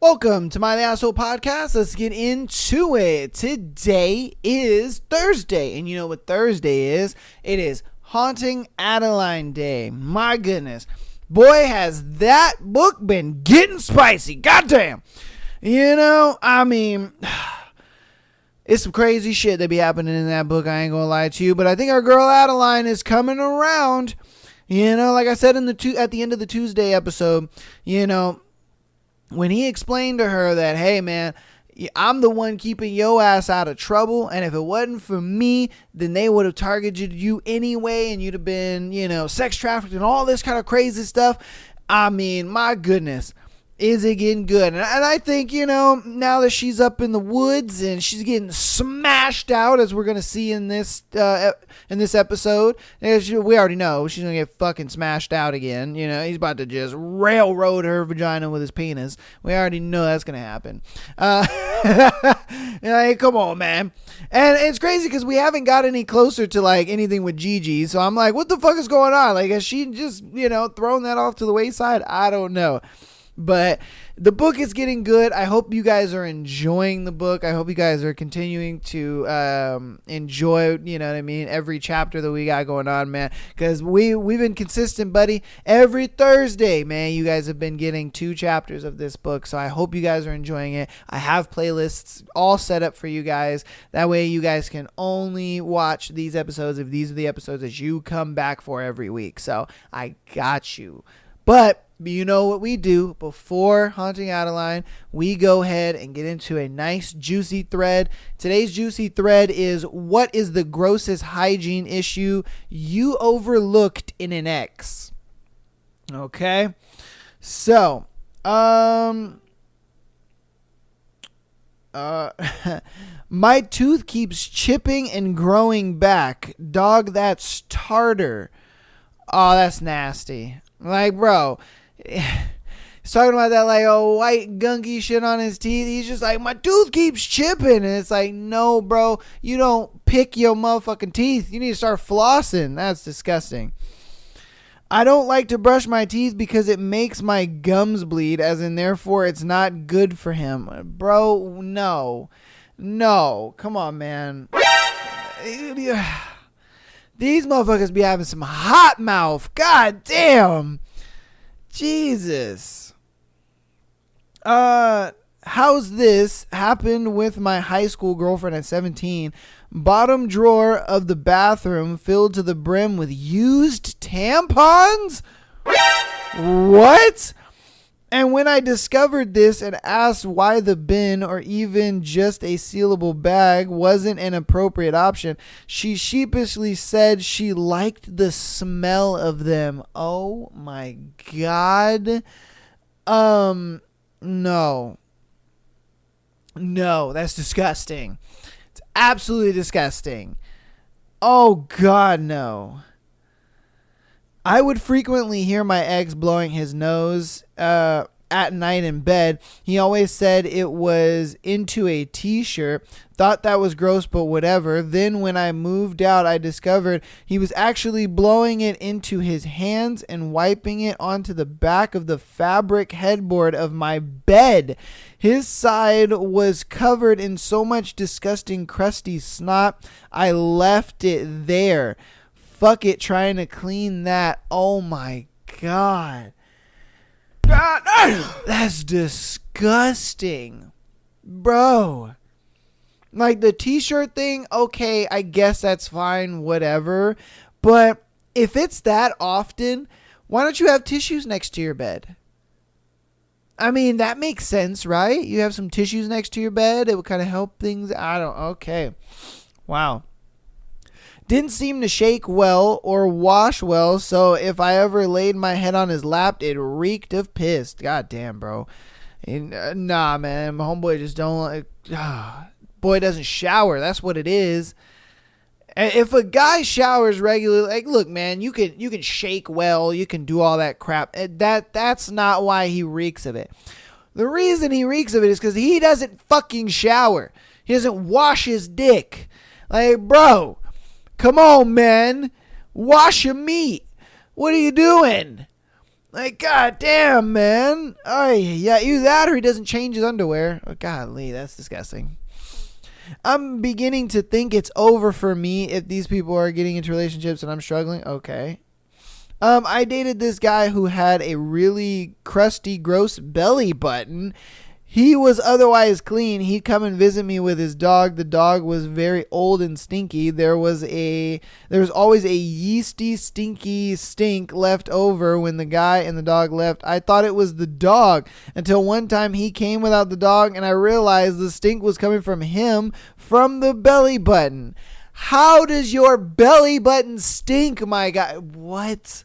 Welcome to My The Asshole Podcast. Let's get into it. Today is Thursday, and you know what Thursday is? It is Haunting Adeline Day. My goodness. Boy, has that book been getting spicy. Goddamn. You know, I mean, it's some crazy shit that be happening in that book. I ain't gonna lie to you, but I think our girl Adeline is coming around. You know, like I said at the end of the Tuesday episode, you know, when he explained to her that, hey, man, I'm the one keeping your ass out of trouble, and if it wasn't for me, then they would have targeted you anyway, and you'd have been, you know, sex trafficked and all this kind of crazy stuff. I mean, my goodness, is it getting good? And I think, you know, now that she's up in the woods and she's getting smashed out, as we're going to see in this episode, we already know she's going to get fucking smashed out again. You know, he's about to just railroad her vagina with his penis. We already know that's going to happen. Like, come on, man. And it's crazy because we haven't got any closer to, like, anything with Gigi. So I'm like, what the fuck is going on? Like, has she just, you know, thrown that off to the wayside? I don't know. But the book is getting good. I hope you guys are enjoying the book. I hope you guys are continuing to enjoy, you know what I mean, every chapter that we got going on, man. Because we've been consistent, buddy. Every Thursday, man, you guys have been getting 2 chapters of this book. So I hope you guys are enjoying it. I have playlists all set up for you guys. That way you guys can only watch these episodes if these are the episodes that you come back for every week. So I got you. But you know what we do before Haunting Adeline? We go ahead and get into a nice juicy thread. Today's juicy thread is, what is the grossest hygiene issue you overlooked in an ex? Okay. So, my tooth keeps chipping and growing back. Dog, that's tartar. Oh, that's nasty. Like, bro, he's talking about that, like, white gunky shit on his teeth. He's just like, my tooth keeps chipping. And it's like, no, bro, you don't pick your motherfucking teeth. You need to start flossing. That's disgusting. I don't like to brush my teeth because it makes my gums bleed, as in, therefore, it's not good for him. Bro, no. Come on, man. These motherfuckers be having some hot mouth. God damn. Jesus. How's this happened with my high school girlfriend at 17? Bottom drawer of the bathroom filled to the brim with used tampons? What? And when I discovered this and asked why the bin or even just a sealable bag wasn't an appropriate option, she sheepishly said she liked the smell of them. Oh my God. No, that's disgusting. It's absolutely disgusting. Oh God, no. I would frequently hear my ex blowing his nose at night in bed. He always said it was into a t-shirt. Thought that was gross, but whatever. Then when I moved out, I discovered he was actually blowing it into his hands and wiping it onto the back of the fabric headboard of my bed. His side was covered in so much disgusting crusty snot, I left it there. Fuck it, trying to clean that. Oh my God. That's disgusting. Bro. Like, the t-shirt thing, okay, I guess that's fine, whatever. But if it's that often, why don't you have tissues next to your bed? I mean, that makes sense, right? You have some tissues next to your bed. It would kind of help things. Okay. Wow. Didn't seem to shake well or wash well, so if I ever laid my head on his lap, it reeked of piss. God damn, bro. Nah, man. My homeboy just don't... boy doesn't shower. That's what it is. If a guy showers regularly, like, look, man, you can shake well. You can do all that crap. That's not why he reeks of it. The reason he reeks of it is because he doesn't fucking shower. He doesn't wash his dick. Like, bro... Come on, man. Wash your meat. What are you doing? Like, god damn, man. Oh, yeah, either that or he doesn't change his underwear. Oh, golly, that's disgusting. I'm beginning to think it's over for me if these people are getting into relationships and I'm struggling. Okay. I dated this guy who had a really crusty, gross belly button. He was otherwise clean. He'd come and visit me with his dog. The dog was very old and stinky. There was always a yeasty, stinky stink left over when the guy and the dog left. I thought it was the dog until one time he came without the dog and I realized the stink was coming from him from the belly button. How does your belly button stink, my guy? What?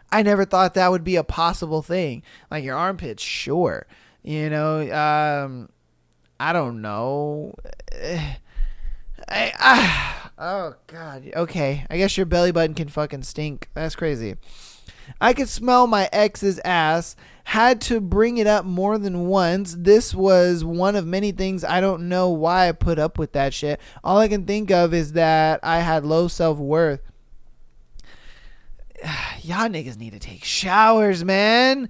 I never thought that would be a possible thing. Like your armpits, sure. You know, I don't know. Oh, God. Okay. I guess your belly button can fucking stink. That's crazy. I could smell my ex's ass. Had to bring it up more than once. This was one of many things. I don't know why I put up with that shit. All I can think of is that I had low self-worth. Y'all niggas need to take showers, man.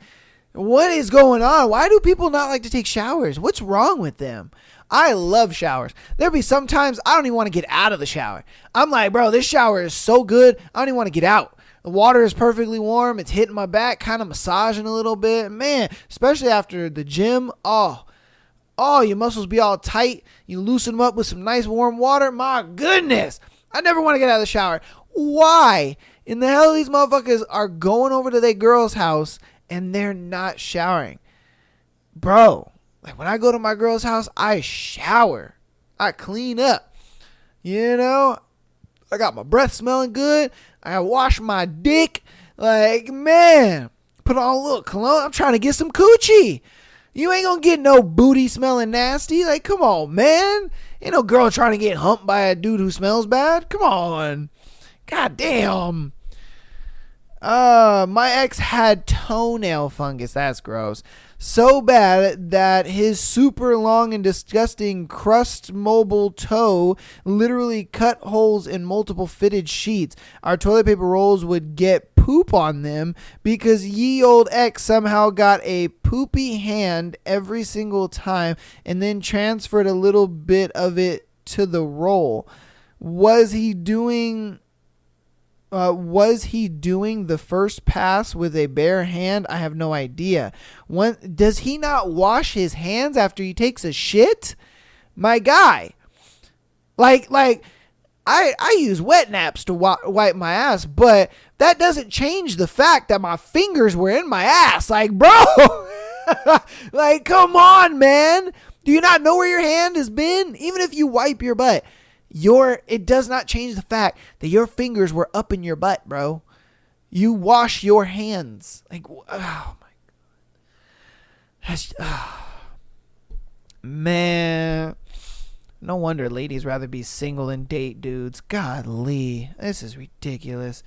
What is going on? Why do people not like to take showers? What's wrong with them? I love showers. There'll be sometimes I don't even want to get out of the shower. I'm like, bro, this shower is so good. I don't even want to get out. The water is perfectly warm. It's hitting my back, kind of massaging a little bit. Man, especially after the gym. Oh, your muscles be all tight. You loosen them up with some nice warm water. My goodness. I never want to get out of the shower. Why in the hell these motherfuckers are going over to their girl's house and they're not showering? Bro, like when I go to my girl's house, I shower. I clean up. You know, I got my breath smelling good. I wash my dick. Like, man, put on a little cologne. I'm trying to get some coochie. You ain't gonna get no booty smelling nasty. Like, come on, man. Ain't no girl trying to get humped by a dude who smells bad. Come on. God damn. My ex had toenail fungus. That's gross. So bad that his super long and disgusting crust mobile toe literally cut holes in multiple fitted sheets. Our toilet paper rolls would get poop on them because ye old ex somehow got a poopy hand every single time and then transferred a little bit of it to the roll. Was he doing the first pass with a bare hand? I have no idea. Does he not wash his hands after he takes a shit? My guy. Like I use wet naps to wipe my ass, but that doesn't change the fact that my fingers were in my ass. Like, bro, like, come on, man. Do you not know where your hand has been? Even if you wipe your butt, it does not change the fact that your fingers were up in your butt, bro. You wash your hands. Like, oh my God. Man. No wonder ladies rather be single than date dudes. Godly. This is ridiculous.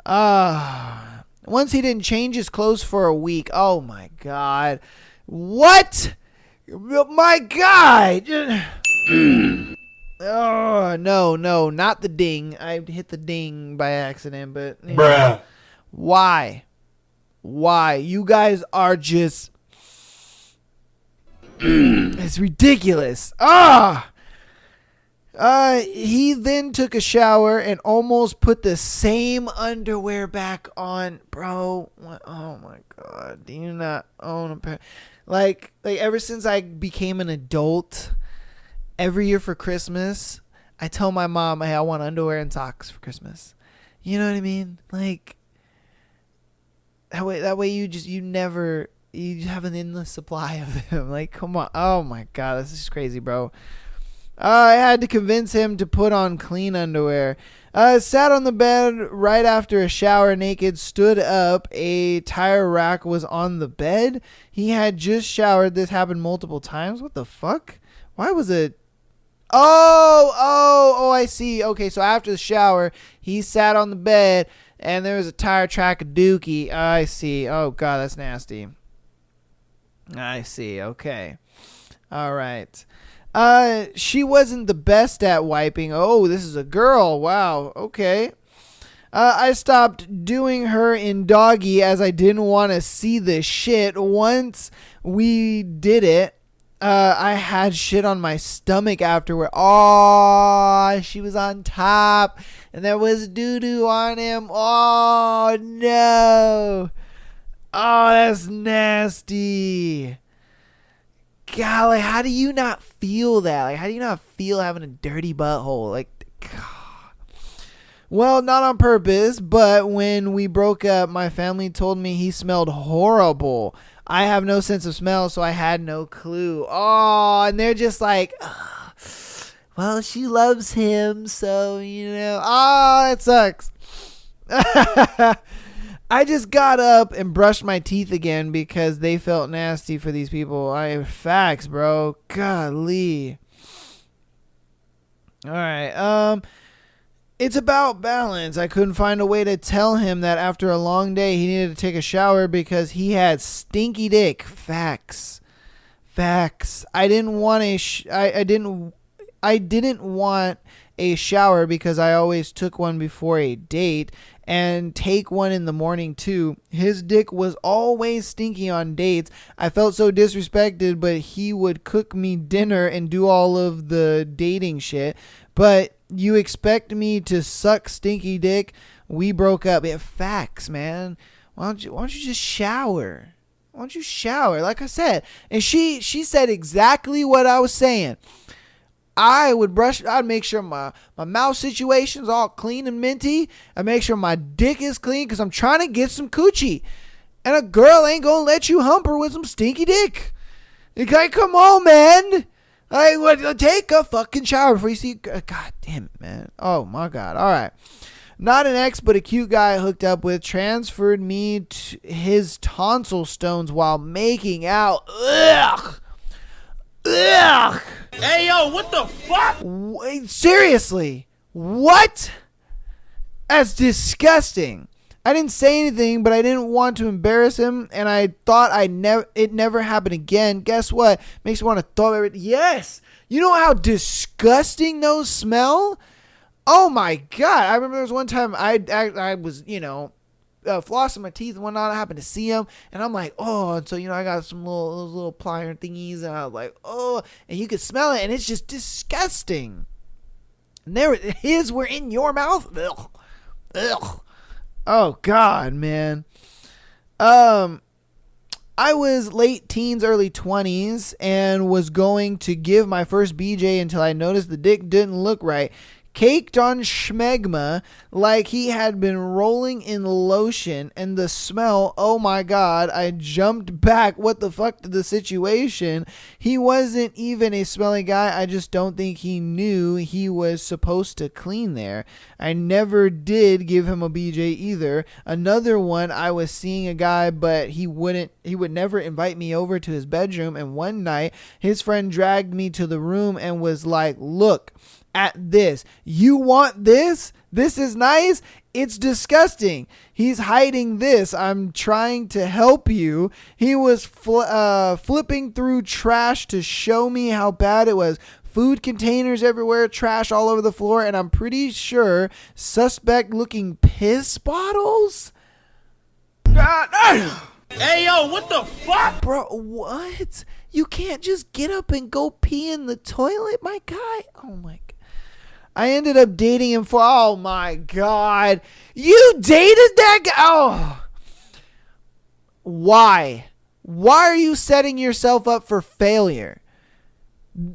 Once he didn't change his clothes for a week. Oh my God. What? My God. Oh, no, not the ding. I hit the ding by accident, but Bruh. Why? You guys are just it's ridiculous. He then took a shower and almost put the same underwear back on. Bro, oh my God. Do you not own a pair? Like ever since I became an adult, every year for Christmas, I tell my mom, hey, I want underwear and socks for Christmas. You know what I mean? Like, that way you have an endless supply of them. Like, come on. Oh my God, this is crazy, bro. I had to convince him to put on clean underwear. Sat on the bed right after a shower naked, stood up. A tire rack was on the bed. He had just showered. This happened multiple times. What the fuck? Why was it? Oh, I see. Okay, so after the shower, he sat on the bed and there was a tire track of dookie. I see. Oh, God, that's nasty. I see. Okay. All right. She wasn't the best at wiping. Oh, this is a girl. Wow. Okay. I stopped doing her in doggy as I didn't want to see the shit. Once we did it, I had shit on my stomach afterward. Oh, she was on top and there was doo-doo on him. Oh, no. Oh, that's nasty. Golly, how do you not feel that? Like, how do you not feel having a dirty butthole? Like, God. Well, not on purpose, but when we broke up, my family told me he smelled horrible. I have no sense of smell, so I had no clue. Oh, and they're just like, oh, well, she loves him, so, oh, it sucks. I just got up and brushed my teeth again because they felt nasty for these people. Facts, bro. Golly. All right. It's about balance. I couldn't find a way to tell him that after a long day he needed to take a shower because he had stinky dick. Facts. I didn't want I didn't want a shower because I always took one before a date and take one in the morning too. His dick was always stinky on dates. I felt so disrespected, but he would cook me dinner and do all of the dating shit. But you expect me to suck stinky dick? We broke up. Facts, man. Why don't you just shower? Why don't you shower? Like I said. And she said exactly what I was saying. I'd make sure my mouth situation's all clean and minty. I make sure my dick is clean because I'm trying to get some coochie. And a girl ain't gonna let you hump her with some stinky dick. Okay, come on, man. Take a fucking shower before you see. God damn it, man. Oh my God. All right. Not an ex, but a cute guy I hooked up with transferred me to his tonsil stones while making out. Ugh. Hey, yo, what the fuck? Wait, seriously? What? That's disgusting. I didn't say anything, but I didn't want to embarrass him, and I thought it never happened again. Guess what? Makes me want to throw everything. Yes! You know how disgusting those smell? Oh my God. I remember there was one time I was, flossing my teeth and whatnot. I happened to see him, and I'm like, oh, and so, I got some those little plier thingies, and I was like, oh, and you could smell it, and it's just disgusting. And his were in your mouth? Ugh. Ugh. Oh, God, man. I was late teens, early 20s, and was going to give my first BJ until I noticed the dick didn't look right. Caked on schmegma like he had been rolling in lotion, and the smell, oh my God, I jumped back. What the fuck to the situation? He wasn't even a smelly guy. I just don't think he knew he was supposed to clean there. I never did give him a BJ either. Another one, I was seeing a guy, but he would never invite me over to his bedroom, and one night his friend dragged me to the room and was like, look at this. You want this? This is nice? It's disgusting. He's hiding this. I'm trying to help you. He was flipping through trash to show me how bad it was. Food containers everywhere, trash all over the floor, and I'm pretty sure suspect looking piss bottles? Hey, yo, what the fuck? Bro, what? You can't just get up and go pee in the toilet, my guy? Oh my God. I ended up dating him for, oh my God. You dated that guy? Oh. Why? Why are you setting yourself up for failure?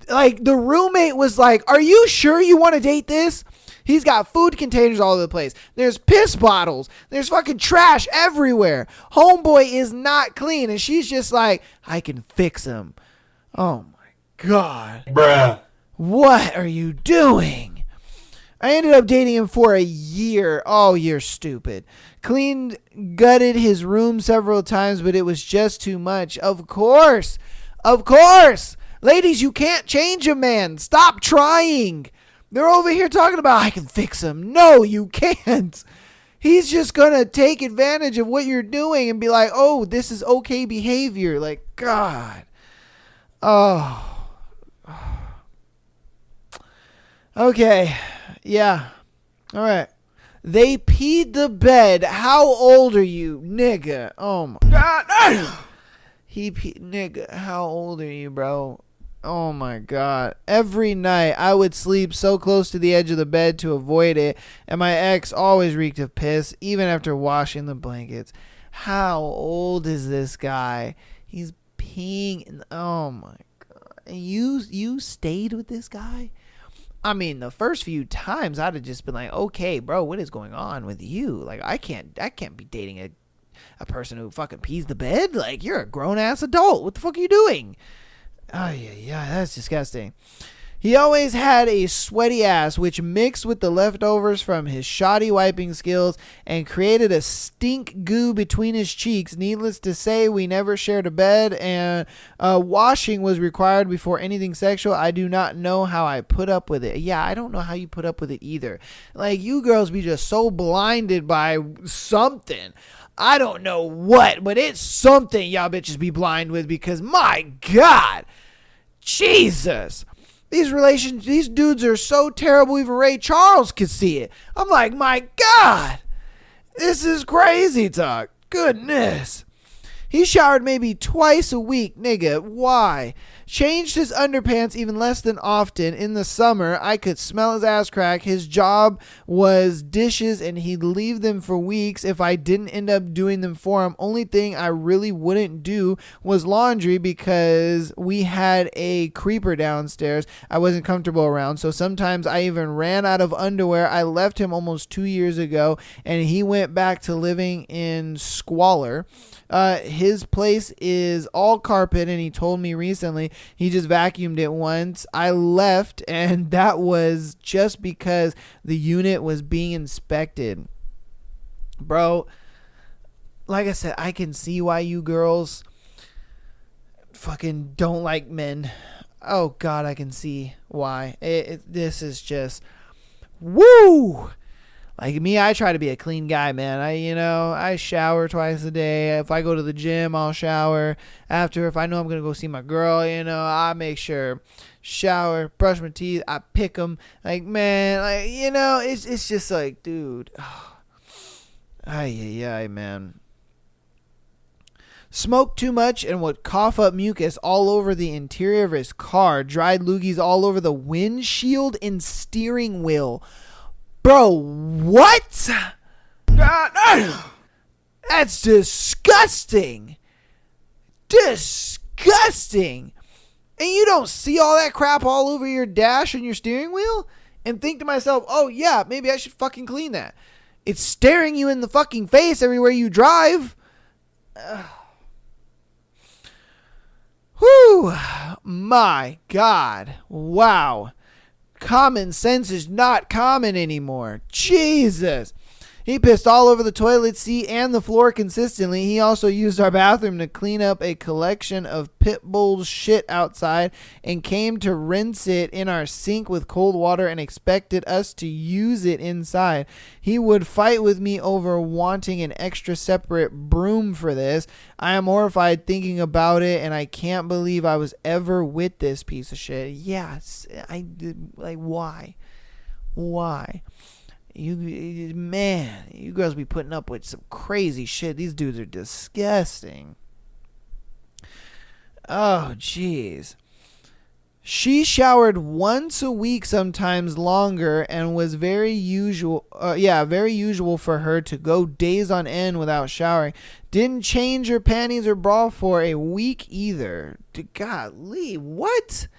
Like, the roommate was like, are you sure you want to date this? He's got food containers all over the place. There's piss bottles. There's fucking trash everywhere. Homeboy is not clean. And she's just like, I can fix him. Oh my God. Bruh. What are you doing? I ended up dating him for a year. Oh, you're stupid. Cleaned, gutted his room several times, but it was just too much. Of course. Ladies, you can't change a man. Stop trying. They're over here talking about, I can fix him. No, you can't. He's just going to take advantage of what you're doing and be like, oh, this is okay behavior. Like, God. Oh. Okay. Yeah. All right. They peed the bed. How old are you, nigga? Oh my god. Nigga, how old are you, bro? Oh my god. Every night I would sleep so close to the edge of the bed to avoid it, and my ex always reeked of piss, even after washing the blankets. How old is this guy? He's peeing in oh my god. And you stayed with this guy? I mean, the first few times I'd have just been like, okay, bro, what is going on with you? Like, I can't be dating a person who fucking pees the bed. Like, you're a grown ass adult. What the fuck are you doing? Oh yeah, that's disgusting. He always had a sweaty ass, which mixed with the leftovers from his shoddy wiping skills and created a stink goo between his cheeks. Needless to say, we never shared a bed, and washing was required before anything sexual. I do not know how I put up with it. Yeah, I don't know how you put up with it either. Like, you girls be just so blinded by something. I don't know what, but it's something y'all bitches be blind with, because my God, Jesus. These dudes are so terrible, even Ray Charles could see it. I'm like, my God, this is crazy talk. Goodness. He showered maybe twice a week, nigga. Why? Changed his underpants even less than often. In the summer, I could smell his ass crack. His job was dishes, and he'd leave them for weeks if I didn't end up doing them for him. Only thing I really wouldn't do was laundry, because we had a creeper downstairs I wasn't comfortable around. So sometimes I even ran out of underwear. I left him almost 2 years ago, and he went back to living in squalor. His place is all carpet, and he told me recently he just vacuumed it once. I left, and that was just because the unit was being inspected. Bro, like I said, I can see why you girls fucking don't like men. Oh God, I can see why. This is just woo. Like me, I try to be a clean guy, man. I shower twice a day. If I go to the gym, I'll shower. After, if I know I'm going to go see my girl, I make sure shower, brush my teeth, I pick them. Like, man, it's just like, dude. Ay, man. Smoked too much and would cough up mucus all over the interior of his car. Dried loogies all over the windshield and steering wheel. Bro, what? That's disgusting. Disgusting. And you don't see all that crap all over your dash and your steering wheel and think to myself, oh yeah, maybe I should fucking clean that. It's staring you in the fucking face everywhere you drive. Whew. My God. Wow. Common sense is not common anymore. Jesus. He pissed all over the toilet seat and the floor consistently. He also used our bathroom to clean up a collection of pit bull's shit outside and came to rinse it in our sink with cold water and expected us to use it inside. He would fight with me over wanting an extra separate broom for this. I am horrified thinking about it, and I can't believe I was ever with this piece of shit. Yes, I did. Like, why? Why? You girls be putting up with some crazy shit. These dudes are disgusting. Oh, jeez. She showered once a week, sometimes longer, and was very usual for her to go days on end without showering. Didn't change her panties or bra for a week either. Golly, what?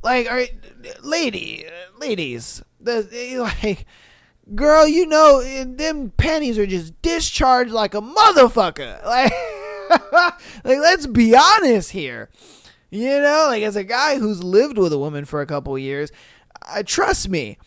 Like, all right, ladies, girl, them panties are just discharged like a motherfucker. Like, let's be honest here. As a guy who's lived with a woman for a couple years, trust me,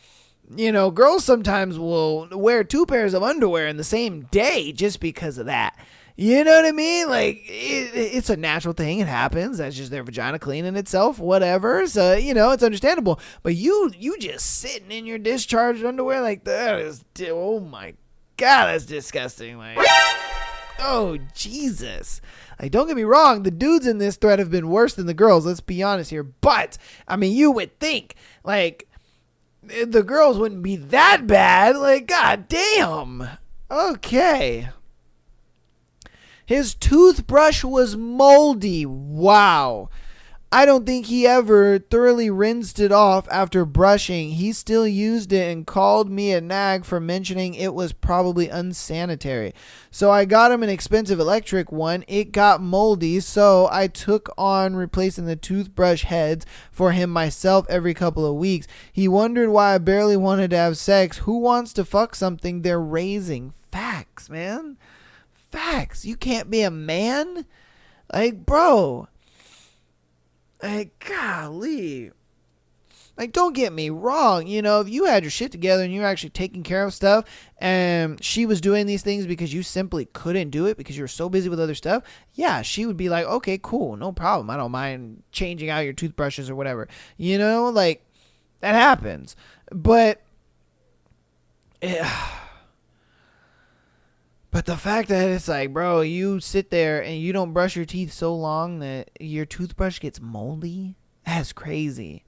girls sometimes will wear 2 pairs of underwear in the same day just because of that. You know what I mean? Like, it's a natural thing. It happens. That's just their vagina cleaning itself, whatever. So, it's understandable. But you just sitting in your discharged underwear like that is, oh my God, that's disgusting. Like, oh, Jesus. Like, don't get me wrong. The dudes in this thread have been worse than the girls. Let's be honest here. But, I mean, you would think, like, the girls wouldn't be that bad. Like, god damn. Okay. His toothbrush was moldy. Wow. I don't think he ever thoroughly rinsed it off after brushing. He still used it and called me a nag for mentioning it was probably unsanitary. So I got him an expensive electric one. It got moldy, so I took on replacing the toothbrush heads for him myself every couple of weeks. He wondered why I barely wanted to have sex. Who wants to fuck something they're raising? Facts, man. Facts. You can't be a man? Like, bro. Like, golly. Like, don't get me wrong. You know, if you had your shit together and you were actually taking care of stuff and she was doing these things because you simply couldn't do it because you were so busy with other stuff, yeah, she would be like, okay, cool, no problem. I don't mind changing out your toothbrushes or whatever. You know, like, that happens. But but the fact that it's like, bro, you sit there and you don't brush your teeth so long that your toothbrush gets moldy, that's crazy.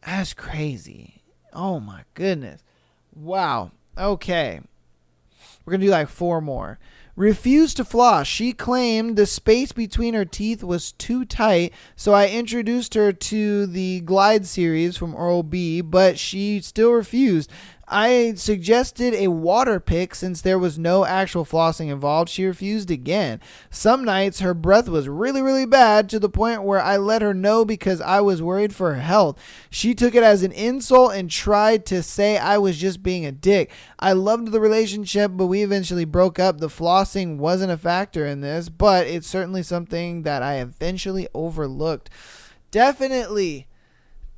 That's crazy. Oh my goodness. Wow. Okay. We're going to do like 4 more. Refused to floss. She claimed the space between her teeth was too tight, so I introduced her to the Glide series from Oral-B, but she still refused. I suggested a water pick since there was no actual flossing involved. She refused again. Some nights her breath was really, really bad to the point where I let her know because I was worried for her health. She took it as an insult and tried to say I was just being a dick. I loved the relationship, but we eventually broke up. The flossing wasn't a factor in this, but it's certainly something that I eventually overlooked. Definitely.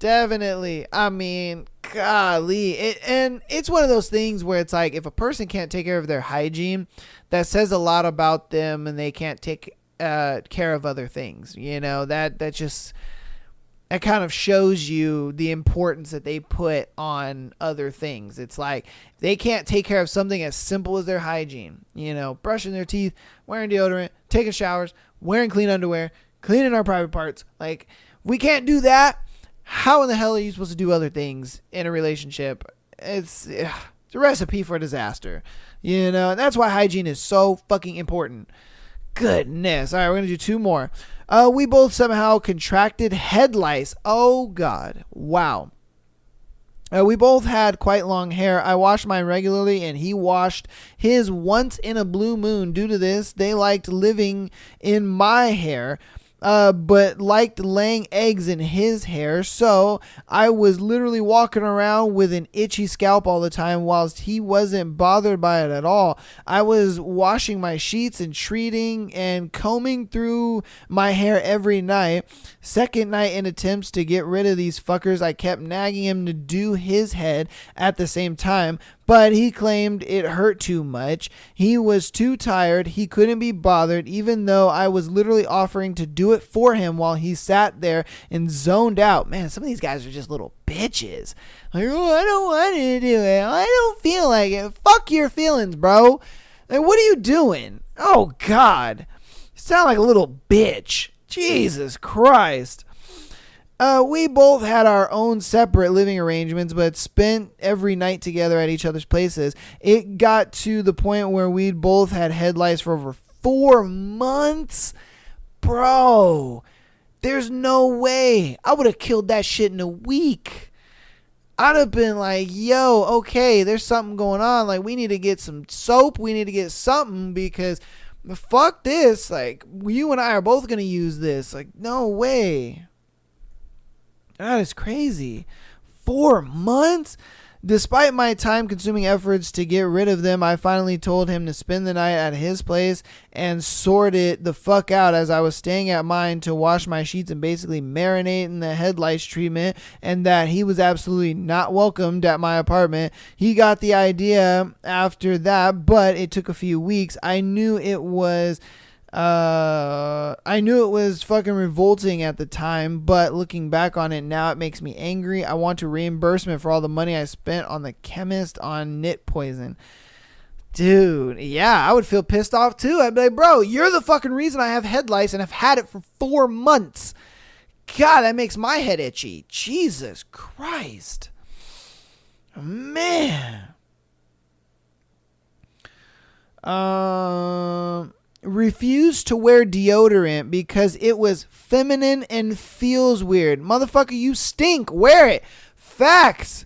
I mean, golly. It's one of those things where it's like if a person can't take care of their hygiene, that says a lot about them and they can't take care of other things. You know, that kind of shows you the importance that they put on other things. It's like they can't take care of something as simple as their hygiene. You know, brushing their teeth, wearing deodorant, taking showers, wearing clean underwear, cleaning our private parts. Like, we can't do that. How in the hell are you supposed to do other things in a relationship? It's a recipe for disaster. You know, and that's why hygiene is so fucking important. Goodness. All right, we're going to do 2 more. We both somehow contracted head lice. Oh, God. Wow. We both had quite long hair. I washed mine regularly and he washed his once in a blue moon. Due to this, they liked living in my hair. But liked laying eggs in his hair, so I was literally walking around with an itchy scalp all the time whilst he wasn't bothered by it at all. I was washing my sheets and treating and combing through my hair every night. Second night, in attempts to get rid of these fuckers, I kept nagging him to do his head at the same time, but he claimed it hurt too much. He was too tired. He couldn't be bothered, even though I was literally offering to do it for him while he sat there and zoned out. Man, some of these guys are just little bitches. Like, oh, I don't want to do it. I don't feel like it. Fuck your feelings, bro. Like, what are you doing? Oh, God. You sound like a little bitch. Jesus Christ. We both had our own separate living arrangements, but spent every night together at each other's places. It got to the point where we'd both had head lice for over 4 months. Bro, there's no way. I would have killed that shit in a week. I'd have been like, yo, okay, there's something going on. Like, we need to get some soap. We need to get something because fuck this. Like, you and I are both going to use this. Like, no way. That is crazy. 4 months? Despite my time-consuming efforts to get rid of them, I finally told him to spend the night at his place and sort it the fuck out as I was staying at mine to wash my sheets and basically marinate in the head lice treatment, and that he was absolutely not welcomed at my apartment. He got the idea after that, but it took a few weeks. I knew it was fucking revolting at the time, but looking back on it now, it makes me angry. I want a reimbursement for all the money I spent on the chemist on nit poison. Dude, yeah, I would feel pissed off too. I'd be like, bro, you're the fucking reason I have head lice and I've had it for 4 months. God, that makes my head itchy. Jesus Christ. Man. Refused to wear deodorant because it was feminine and feels weird. Motherfucker, you stink. Wear it. Facts.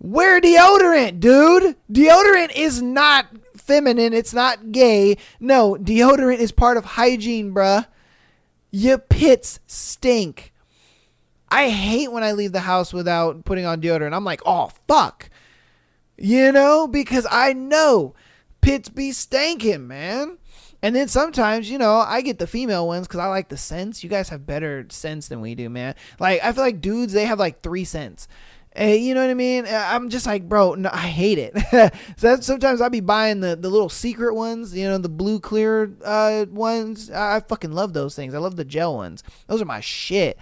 Wear deodorant, dude. Deodorant is not feminine. It's not gay. No, deodorant is part of hygiene, bruh. Your pits stink. I hate when I leave the house without putting on deodorant. I'm like, oh, fuck. You know, because I know pits be stankin', man. And then sometimes, you know, I get the female ones because I like the scents. You guys have better scents than we do, man. Like, I feel like dudes, they have like 3 scents. You know what I mean? I'm just like, bro, no, I hate it. So sometimes I'll be buying the little secret ones, you know, the blue clear ones. I fucking love those things. I love the gel ones. Those are my shit.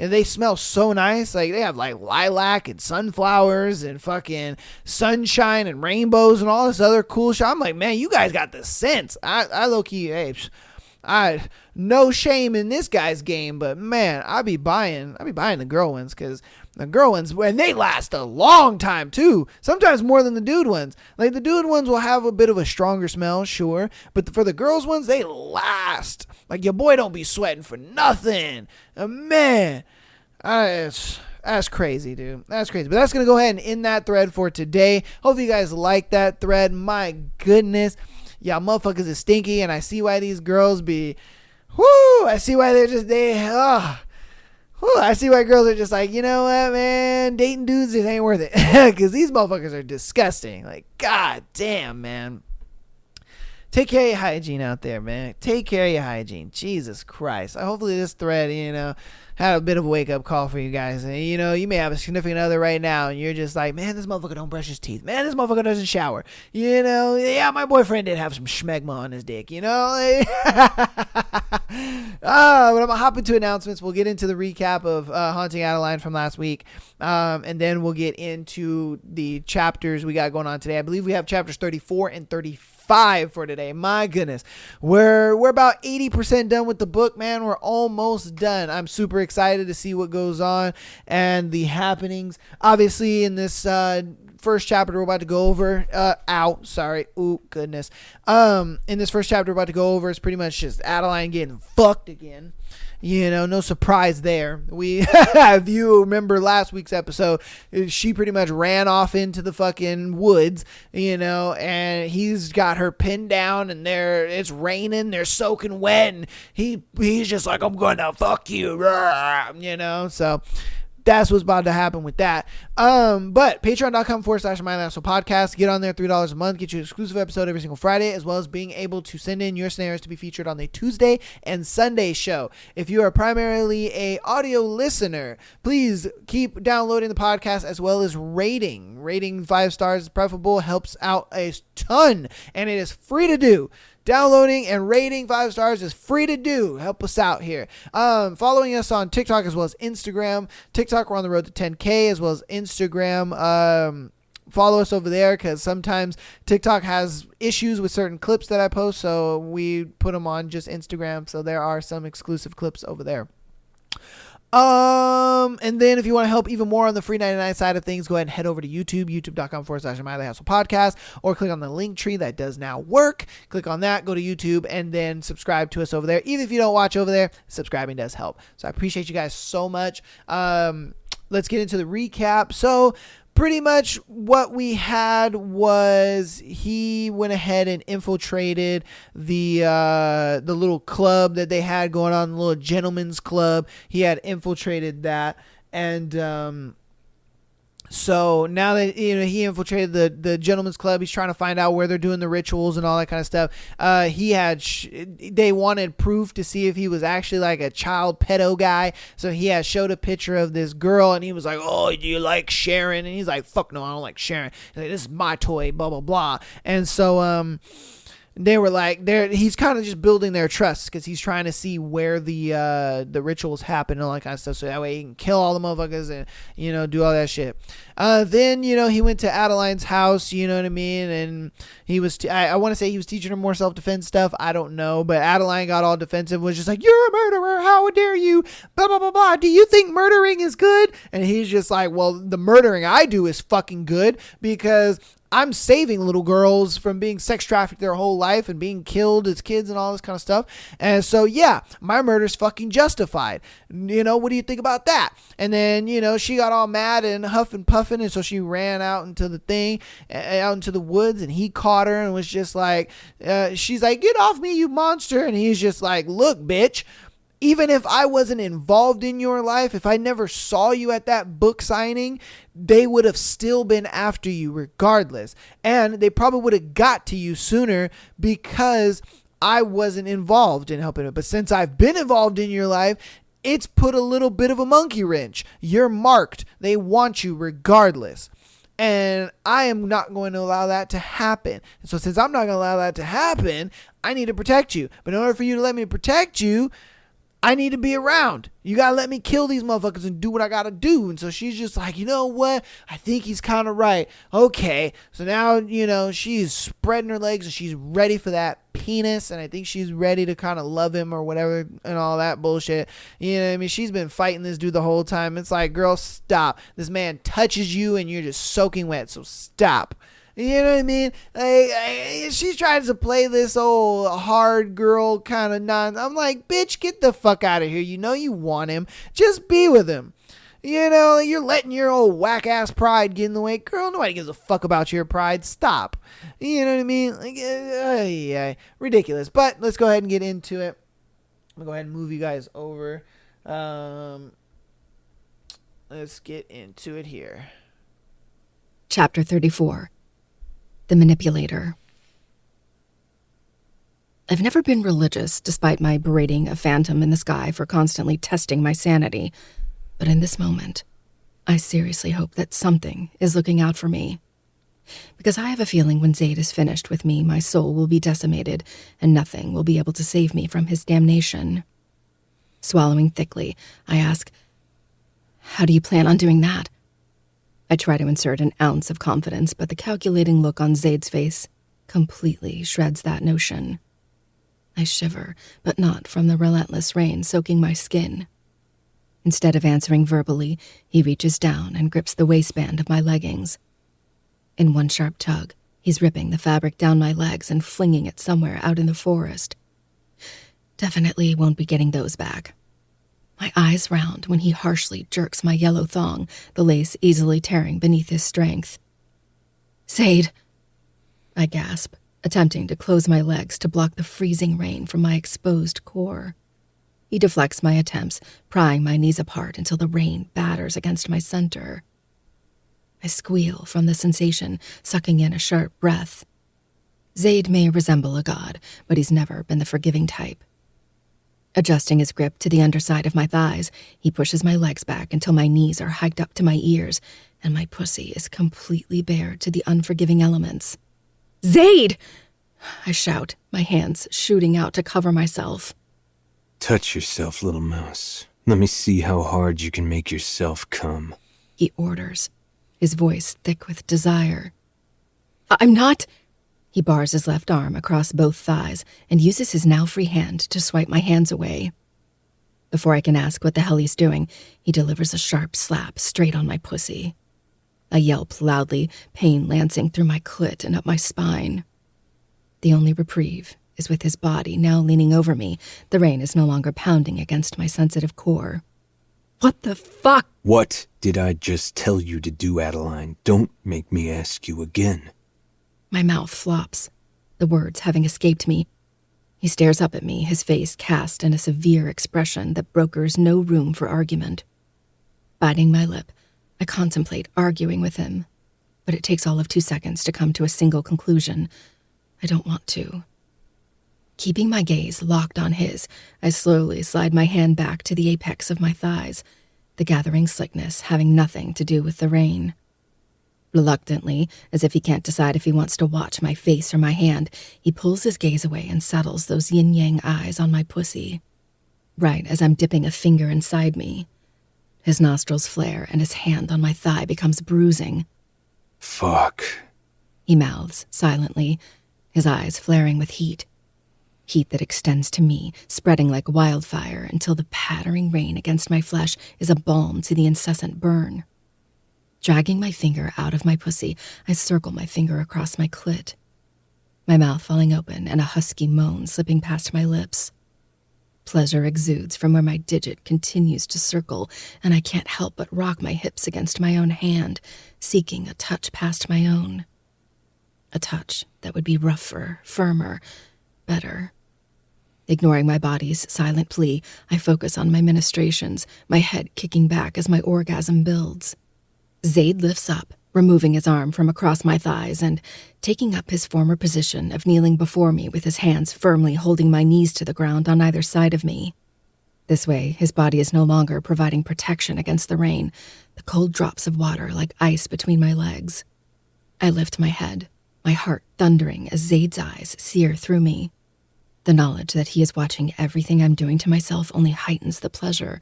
And they smell so nice. Like, they have like lilac and sunflowers and fucking sunshine and rainbows and all this other cool shit. I'm like, man, you guys got the sense. I low-key, hey, no shame in this guy's game, but man, I be buying the girl ones because the girl ones, and they last a long time too. Sometimes more than the dude ones. Like, the dude ones will have a bit of a stronger smell, sure, but for the girls ones, they last. Like, your boy don't be sweating for nothing. Man, that's crazy, dude. That's crazy. But that's gonna go ahead and end that thread for today. Hope you guys like that thread. My goodness. Yeah, motherfuckers is stinky, and I see why these girls be, I see why I see why girls are just like, you know what, man, dating dudes just ain't worth it, because these motherfuckers are disgusting. Like, god damn, man. Take care of your hygiene out there, man. Take care of your hygiene. Jesus Christ. Hopefully this thread, you know, had a bit of a wake-up call for you guys. And, you know, you may have a significant other right now, and you're just like, man, this motherfucker don't brush his teeth. Man, this motherfucker doesn't shower. You know, yeah, my boyfriend did have some schmegma on his dick, you know? But I'm going to hop into announcements. We'll get into the recap of Haunting Adeline from last week, and then we'll get into the chapters we got going on today. I believe we have chapters 34 and 35 for today. My goodness, we're about 80% done with the book, man. We're almost done. I'm super excited to see what goes on and the happenings. Obviously, in this first chapter we're about to go over, in this first chapter we're about to go over is pretty much just Adeline getting fucked again. You know, no surprise there. If you remember last week's episode, she pretty much ran off into the fucking woods, you know, and he's got her pinned down, and it's raining, they're soaking wet, and he's just like, I'm gonna fuck you, you know, so that's what's about to happen with that. But patreon.com/MyLastPodcast. Get on there, $3 a month. Get you an exclusive episode every single Friday, as well as being able to send in your scenarios to be featured on the Tuesday and Sunday show. If you are primarily a audio listener, please keep downloading the podcast as well as rating. Rating 5 stars is preferable, helps out a ton, and it is free to do. Downloading and rating 5 stars is free to do. Help us out here. Following us on TikTok as well as Instagram. TikTok, we're on the road to 10K, as well as Instagram. Follow us over there, because sometimes TikTok has issues with certain clips that I post, so we put them on just Instagram. So there are some exclusive clips over there. And then if you want to help even more on the free 99 side of things, go ahead and head over to YouTube, youtube.com/MyLastPodcast, or click on the link tree that does now work. Click on that, go to YouTube, and then subscribe to us over there. Even if you don't watch over there, subscribing does help. So I appreciate you guys so much. Let's get into the recap. So pretty much what we had was he went ahead and infiltrated the little club that they had going on, the little gentleman's club. He had infiltrated that, and so now that, you know, he infiltrated the gentleman's club, he's trying to find out where they're doing the rituals and all that kind of stuff. They wanted proof to see if he was actually like a child pedo guy. So he had showed a picture of this girl, and he was like, "Oh, do you like Sharon?" And he's like, "Fuck no, I don't like Sharon." He's like, "This is my toy, blah blah blah." And so they were like, he's kind of just building their trust because he's trying to see where the rituals happen and all that kind of stuff, so that way he can kill all the motherfuckers and, you know, do all that shit. Then, you know, he went to Adeline's house, you know what I mean, and he was, I want to say he was teaching her more self-defense stuff, I don't know, but Adeline got all defensive, was just like, you're a murderer, how dare you, blah, blah, blah, blah, do you think murdering is good? And he's just like, well, the murdering I do is fucking good, because I'm saving little girls from being sex trafficked their whole life and being killed as kids and all this kind of stuff. And so, yeah, my murder's fucking justified. You know, what do you think about that? And then, you know, she got all mad and huff and puffing. And so she ran out into out into the woods, and he caught her and was just like, she's like, get off me, you monster. And he's just like, look, bitch. Even if I wasn't involved in your life, if I never saw you at that book signing, they would have still been after you regardless. And they probably would have got to you sooner because I wasn't involved in helping it. But since I've been involved in your life, it's put a little bit of a monkey wrench. You're marked. They want you regardless. And I am not going to allow that to happen. And so since I'm not going to allow that to happen, I need to protect you. But in order for you to let me protect you, I need to be around. You gotta let me kill these motherfuckers and do what I gotta do. And so she's just like, you know what? I think he's kind of right. Okay. So now, you know, she's spreading her legs and she's ready for that penis. And I think she's ready to kind of love him or whatever and all that bullshit. You know what I mean? She's been fighting this dude the whole time. It's like, girl, stop. This man touches you and you're just soaking wet. So stop. You know what I mean? Like, she's trying to play this old hard girl kind of nonsense. I'm like, bitch, get the fuck out of here. You know you want him. Just be with him. You know, you're letting your old whack ass pride get in the way. Girl, nobody gives a fuck about your pride. Stop. You know what I mean? Like, yeah, ridiculous. But let's go ahead and get into it. I'm going to go ahead and move you guys over. Let's get into it here. Chapter 34. The Manipulator. I've never been religious, despite my berating a phantom in the sky for constantly testing my sanity. But in this moment, I seriously hope that something is looking out for me. Because I have a feeling when Zaid is finished with me, my soul will be decimated, and nothing will be able to save me from his damnation. Swallowing thickly, I ask, how do you plan on doing that? I try to insert an ounce of confidence, but the calculating look on Zaid's face completely shreds that notion. I shiver, but not from the relentless rain soaking my skin. Instead of answering verbally, he reaches down and grips the waistband of my leggings. In one sharp tug, he's ripping the fabric down my legs and flinging it somewhere out in the forest. Definitely won't be getting those back. My eyes round when he harshly jerks my yellow thong, the lace easily tearing beneath his strength. Zaid, I gasp, attempting to close my legs to block the freezing rain from my exposed core. He deflects my attempts, prying my knees apart until the rain batters against my center. I squeal from the sensation, sucking in a sharp breath. Zaid may resemble a god, but he's never been the forgiving type. Adjusting his grip to the underside of my thighs, he pushes my legs back until my knees are hiked up to my ears, and my pussy is completely bare to the unforgiving elements. Zaid! I shout, my hands shooting out to cover myself. Touch yourself, little mouse. Let me see how hard you can make yourself come. He orders, his voice thick with desire. I'm not... He bars his left arm across both thighs and uses his now free hand to swipe my hands away. Before I can ask what the hell he's doing, he delivers a sharp slap straight on my pussy. I yelp loudly, pain lancing through my clit and up my spine. The only reprieve is with his body now leaning over me. The rain is no longer pounding against my sensitive core. What the fuck? What did I just tell you to do, Adeline? Don't make me ask you again. My mouth flops, the words having escaped me. He stares up at me, his face cast in a severe expression that brokers no room for argument. Biting my lip, I contemplate arguing with him, but it takes all of 2 seconds to come to a single conclusion. I don't want to. Keeping my gaze locked on his, I slowly slide my hand back to the apex of my thighs, the gathering slickness having nothing to do with the rain. Reluctantly, as if he can't decide if he wants to watch my face or my hand, he pulls his gaze away and settles those yin-yang eyes on my pussy. Right as I'm dipping a finger inside me, his nostrils flare and his hand on my thigh becomes bruising. Fuck. He mouths silently, his eyes flaring with heat. Heat that extends to me, spreading like wildfire until the pattering rain against my flesh is a balm to the incessant burn. Dragging my finger out of my pussy, I circle my finger across my clit, my mouth falling open and a husky moan slipping past my lips. Pleasure exudes from where my digit continues to circle, and I can't help but rock my hips against my own hand, seeking a touch past my own. A touch that would be rougher, firmer, better. Ignoring my body's silent plea, I focus on my ministrations, my head kicking back as my orgasm builds. Zaid lifts up, removing his arm from across my thighs and taking up his former position of kneeling before me with his hands firmly holding my knees to the ground on either side of me. This way, his body is no longer providing protection against the rain, the cold drops of water like ice between my legs. I lift my head, my heart thundering as Zaid's eyes sear through me. The knowledge that he is watching everything I'm doing to myself only heightens the pleasure.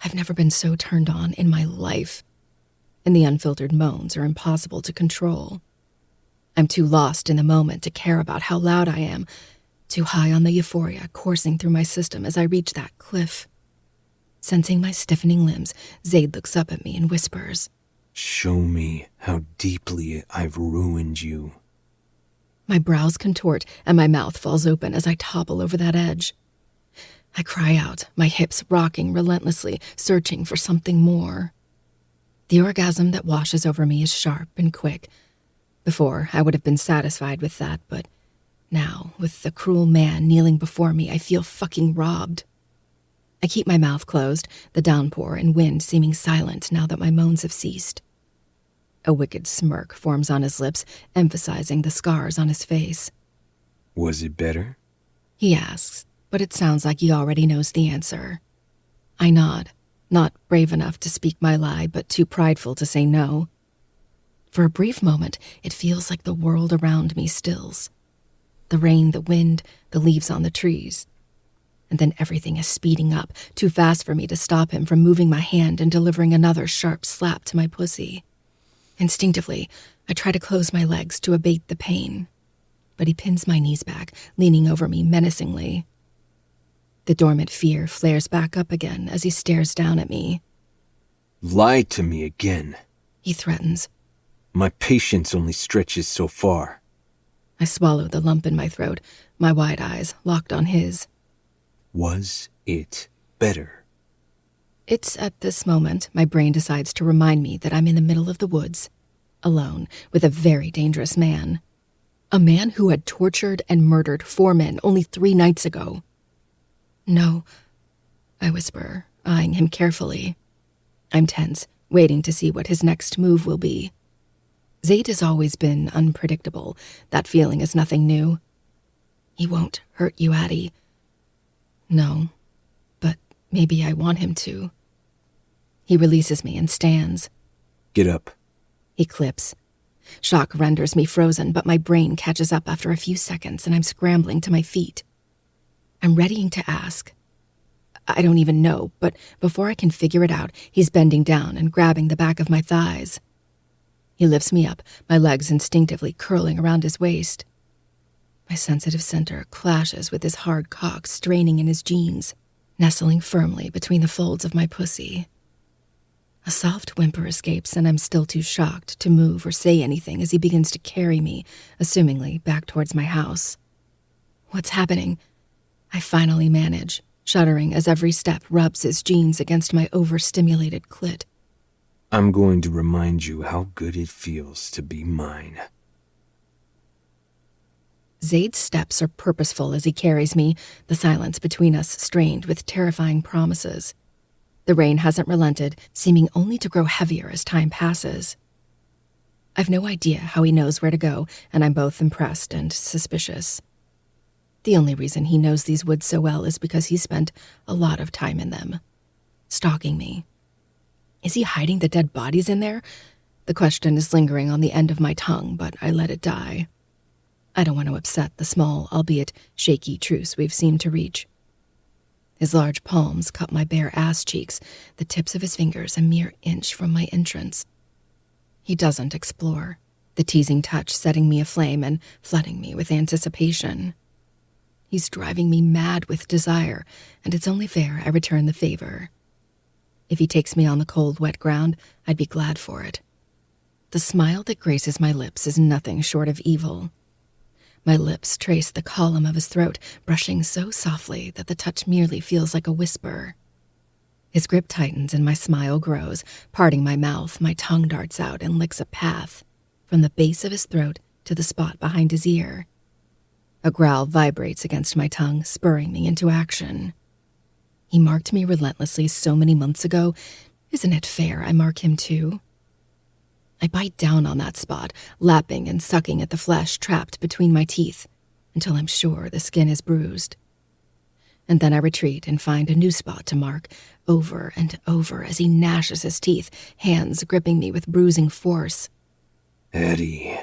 I've never been so turned on in my life. And the unfiltered moans are impossible to control. I'm too lost in the moment to care about how loud I am, too high on the euphoria coursing through my system as I reach that cliff. Sensing my stiffening limbs, Zaid looks up at me and whispers, Show me how deeply I've ruined you. My brows contort and my mouth falls open as I topple over that edge. I cry out, my hips rocking relentlessly, searching for something more. The orgasm that washes over me is sharp and quick. Before, I would have been satisfied with that, but now, with the cruel man kneeling before me, I feel fucking robbed. I keep my mouth closed, the downpour and wind seeming silent now that my moans have ceased. A wicked smirk forms on his lips, emphasizing the scars on his face. Was it better? He asks, but it sounds like he already knows the answer. I nod. Not brave enough to speak my lie, but too prideful to say no. For a brief moment, it feels like the world around me stills. The rain, the wind, the leaves on the trees. And then everything is speeding up, too fast for me to stop him from moving my hand and delivering another sharp slap to my pussy. Instinctively, I try to close my legs to abate the pain, but he pins my knees back, leaning over me menacingly. The dormant fear flares back up again as he stares down at me. Lie to me again. He threatens. My patience only stretches so far. I swallow the lump in my throat, my wide eyes locked on his. Was it better? It's at this moment my brain decides to remind me that I'm in the middle of the woods, alone, with a very dangerous man. A man who had tortured and murdered 4 men only 3 nights ago. No, I whisper, eyeing him carefully. I'm tense, waiting to see what his next move will be. Zaid has always been unpredictable. That feeling is nothing new. He won't hurt you, Addie. No, but maybe I want him to. He releases me and stands. Get up. He clips. Shock renders me frozen, but my brain catches up after a few seconds and I'm scrambling to my feet. I'm readying to ask. I don't even know, but before I can figure it out, he's bending down and grabbing the back of my thighs. He lifts me up, my legs instinctively curling around his waist. My sensitive center clashes with his hard cock straining in his jeans, nestling firmly between the folds of my pussy. A soft whimper escapes, and I'm still too shocked to move or say anything as he begins to carry me, assumingly, back towards my house. What's happening? I finally manage, shuddering as every step rubs his jeans against my overstimulated clit. I'm going to remind you how good it feels to be mine. Zaid's steps are purposeful as he carries me, the silence between us strained with terrifying promises. The rain hasn't relented, seeming only to grow heavier as time passes. I've no idea how he knows where to go, and I'm both impressed and suspicious. The only reason he knows these woods so well is because he spent a lot of time in them, stalking me. Is he hiding the dead bodies in there? The question is lingering on the end of my tongue, but I let it die. I don't want to upset the small, albeit shaky truce we've seemed to reach. His large palms cup my bare ass cheeks, the tips of his fingers a mere inch from my entrance. He doesn't explore, the teasing touch setting me aflame and flooding me with anticipation. He's driving me mad with desire, and it's only fair I return the favor. If he takes me on the cold, wet ground, I'd be glad for it. The smile that graces my lips is nothing short of evil. My lips trace the column of his throat, brushing so softly that the touch merely feels like a whisper. His grip tightens and my smile grows. Parting my mouth, my tongue darts out and licks a path from the base of his throat to the spot behind his ear. A growl vibrates against my tongue, spurring me into action. He marked me relentlessly so many months ago. Isn't it fair I mark him too? I bite down on that spot, lapping and sucking at the flesh trapped between my teeth, until I'm sure the skin is bruised. And then I retreat and find a new spot to mark, over and over as he gnashes his teeth, hands gripping me with bruising force. Eddie.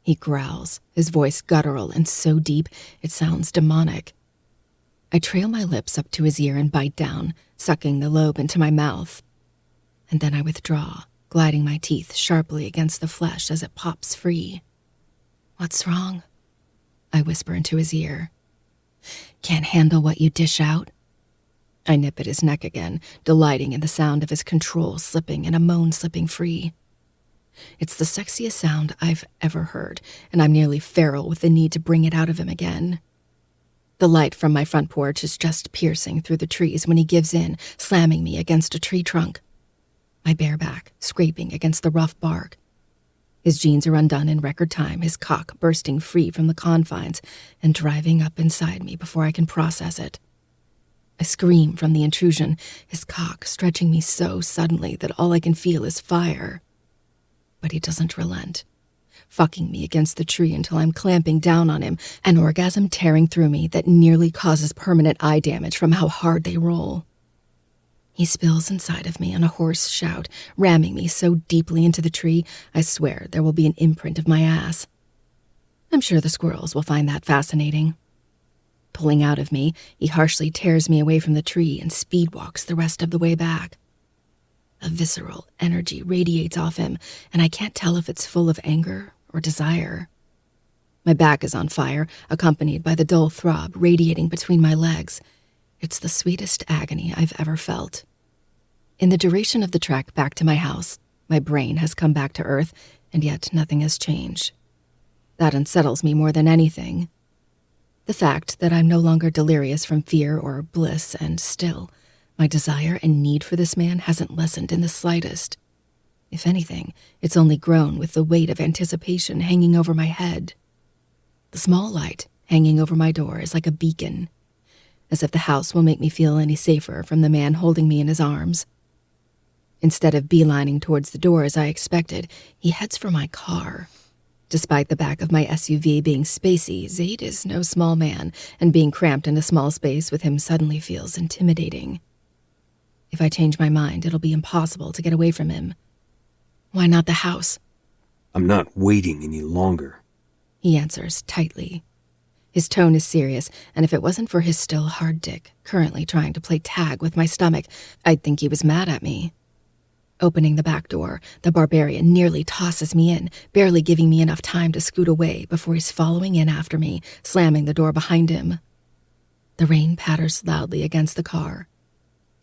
He growls, his voice guttural and so deep it sounds demonic. I trail my lips up to his ear and bite down, sucking the lobe into my mouth. And then I withdraw, gliding my teeth sharply against the flesh as it pops free. "What's wrong?" I whisper into his ear. "Can't handle what you dish out?" I nip at his neck again, delighting in the sound of his control slipping and a moan slipping free. It's the sexiest sound I've ever heard, and I'm nearly feral with the need to bring it out of him again. The light from my front porch is just piercing through the trees when he gives in, slamming me against a tree trunk. My bare back scraping against the rough bark. His jeans are undone in record time, his cock bursting free from the confines and driving up inside me before I can process it. I scream from the intrusion, his cock stretching me so suddenly that all I can feel is fire. But he doesn't relent, fucking me against the tree until I'm clamping down on him, an orgasm tearing through me that nearly causes permanent eye damage from how hard they roll. He spills inside of me on a hoarse shout, ramming me so deeply into the tree, I swear there will be an imprint of my ass. I'm sure the squirrels will find that fascinating. Pulling out of me, he harshly tears me away from the tree and speed walks the rest of the way back. A visceral energy radiates off him, and I can't tell if it's full of anger or desire. My back is on fire, accompanied by the dull throb radiating between my legs. It's the sweetest agony I've ever felt. In the duration of the trek back to my house, my brain has come back to earth, and yet nothing has changed. That unsettles me more than anything. The fact that I'm no longer delirious from fear or bliss, and still, my desire and need for this man hasn't lessened in the slightest. If anything, it's only grown with the weight of anticipation hanging over my head. The small light hanging over my door is like a beacon, as if the house will make me feel any safer from the man holding me in his arms. Instead of beelining towards the door as I expected, he heads for my car. Despite the back of my SUV being spacey, Zaid is no small man, and being cramped in a small space with him suddenly feels intimidating. If I change my mind, it'll be impossible to get away from him. "Why not the house?" I'm not waiting any longer. He answers tightly. His tone is serious, and if it wasn't for his still hard dick currently trying to play tag with my stomach, I'd think he was mad at me. Opening the back door, the barbarian nearly tosses me in, barely giving me enough time to scoot away before he's following in after me, slamming the door behind him. The rain patters loudly against the car.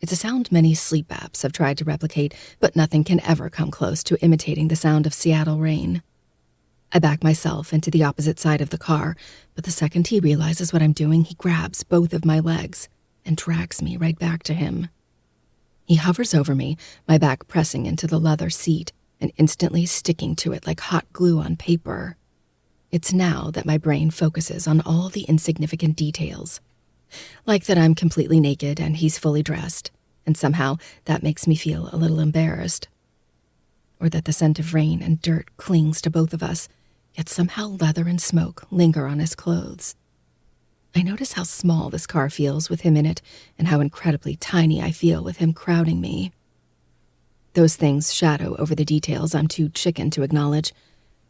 It's a sound many sleep apps have tried to replicate, but nothing can ever come close to imitating the sound of Seattle rain. I back myself into the opposite side of the car, but the second he realizes what I'm doing, he grabs both of my legs and drags me right back to him. He hovers over me, my back pressing into the leather seat and instantly sticking to it like hot glue on paper. It's now that my brain focuses on all the insignificant details. Like that I'm completely naked and he's fully dressed, and somehow that makes me feel a little embarrassed. Or that the scent of rain and dirt clings to both of us, yet somehow leather and smoke linger on his clothes. I notice how small this car feels with him in it, and how incredibly tiny I feel with him crowding me. Those things shadow over the details I'm too chicken to acknowledge,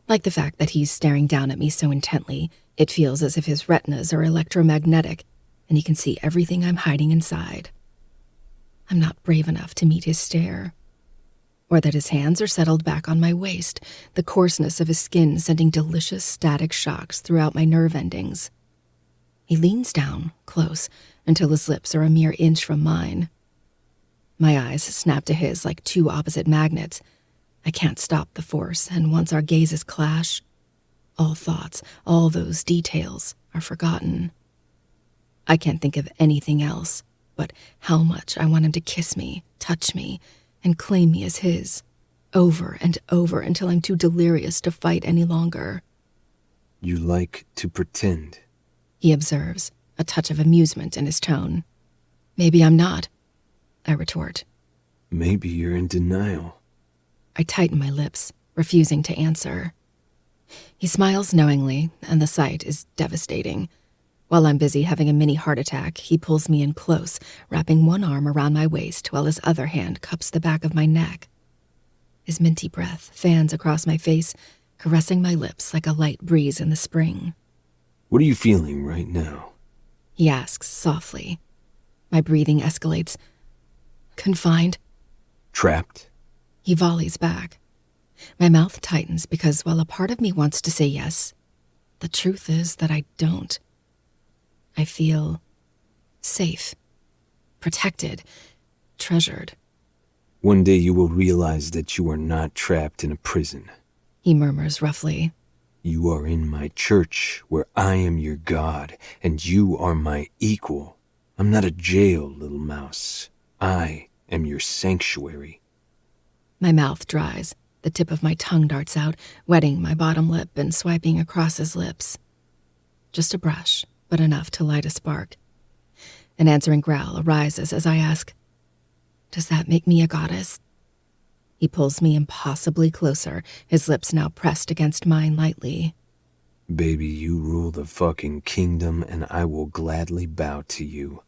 like the fact that he's staring down at me so intently it feels as if his retinas are electromagnetic and he can see everything I'm hiding inside. I'm not brave enough to meet his stare. Or that his hands are settled back on my waist, the coarseness of his skin sending delicious static shocks throughout my nerve endings. He leans down, close, until his lips are a mere inch from mine. My eyes snap to his like two opposite magnets. I can't stop the force, and once our gazes clash, all thoughts, all those details are forgotten. I can't think of anything else but how much I want him to kiss me, touch me, and claim me as his, over and over until I'm too delirious to fight any longer. You like to pretend. He observes, a touch of amusement in his tone. Maybe I'm not, I retort. Maybe you're in denial. I tighten my lips, refusing to answer. He smiles knowingly, and the sight is devastating. While I'm busy having a mini heart attack, he pulls me in close, wrapping one arm around my waist while his other hand cups the back of my neck. His minty breath fans across my face, caressing my lips like a light breeze in the spring. What are you feeling right now? He asks softly. My breathing escalates. Confined? Trapped? He volleys back. My mouth tightens because while a part of me wants to say yes, the truth is that I don't. I feel safe, protected, treasured. One day you will realize that you are not trapped in a prison. He murmurs roughly. You are in my church, where I am your God, and you are my equal. I'm not a jail, little mouse. I am your sanctuary. My mouth dries. The tip of my tongue darts out, wetting my bottom lip and swiping across his lips. Just a brush, but enough to light a spark. An answering growl arises as I ask, "Does that make me a goddess?" He pulls me impossibly closer, his lips now pressed against mine lightly. Baby, you rule the fucking kingdom, and I will gladly bow to you.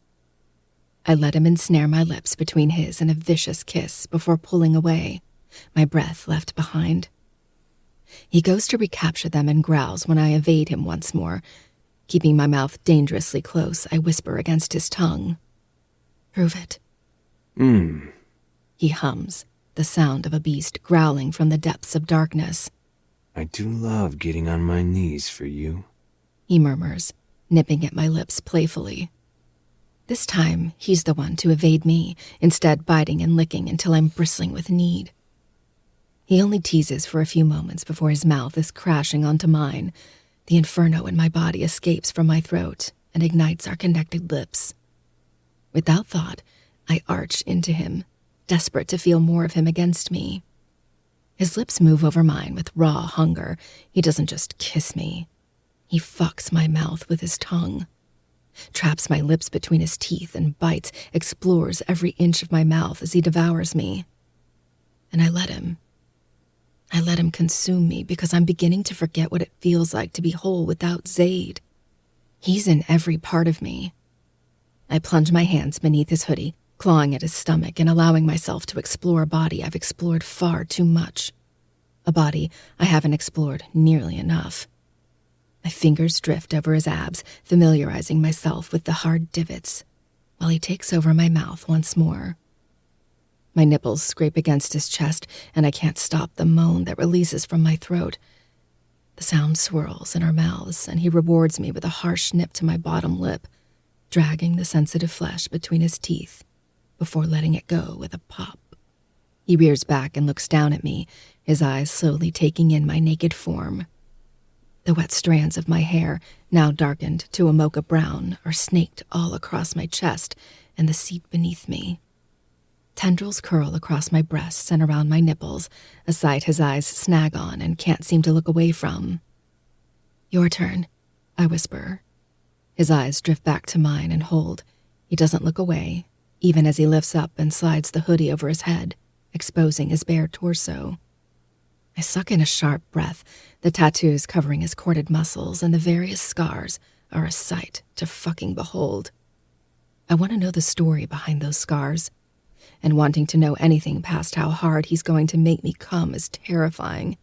I let him ensnare my lips between his in a vicious kiss before pulling away, my breath left behind. He goes to recapture them and growls when I evade him once more. Keeping my mouth dangerously close, I whisper against his tongue. "Prove it." He hums, the sound of a beast growling from the depths of darkness. I do love getting on my knees for you. He murmurs, nipping at my lips playfully. This time, he's the one to evade me, instead biting and licking until I'm bristling with need. He only teases for a few moments before his mouth is crashing onto mine. The inferno in my body escapes from my throat and ignites our connected lips. Without thought, I arch into him, desperate to feel more of him against me. His lips move over mine with raw hunger. He doesn't just kiss me. He fucks my mouth with his tongue, traps my lips between his teeth and bites, explores every inch of my mouth as he devours me. And I let him. I let him consume me because I'm beginning to forget what it feels like to be whole without Zaid. He's in every part of me. I plunge my hands beneath his hoodie, clawing at his stomach and allowing myself to explore a body I've explored far too much. A body I haven't explored nearly enough. My fingers drift over his abs, familiarizing myself with the hard divots, while he takes over my mouth once more. My nipples scrape against his chest, and I can't stop the moan that releases from my throat. The sound swirls in our mouths, and he rewards me with a harsh nip to my bottom lip, dragging the sensitive flesh between his teeth before letting it go with a pop. He rears back and looks down at me, his eyes slowly taking in my naked form. The wet strands of my hair, now darkened to a mocha brown, are snaked all across my chest and the seat beneath me. Tendrils curl across my breasts and around my nipples, a sight his eyes snag on and can't seem to look away from. "Your turn," I whisper. His eyes drift back to mine and hold. He doesn't look away, even as he lifts up and slides the hoodie over his head, exposing his bare torso. I suck in a sharp breath, the tattoos covering his corded muscles and the various scars are a sight to fucking behold. I want to know the story behind those scars. and wanting to know anything past how hard he's going to make me come is terrifying.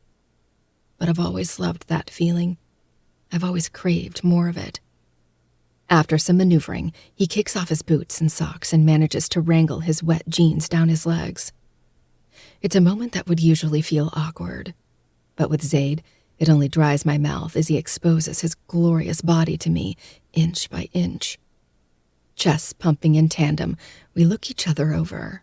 But I've always loved that feeling. I've always craved more of it. After some maneuvering, he kicks off his boots and socks and manages to wrangle his wet jeans down his legs. It's a moment that would usually feel awkward, but with Zaid, it only dries my mouth as he exposes his glorious body to me, inch by inch. Chests pumping in tandem, we look each other over,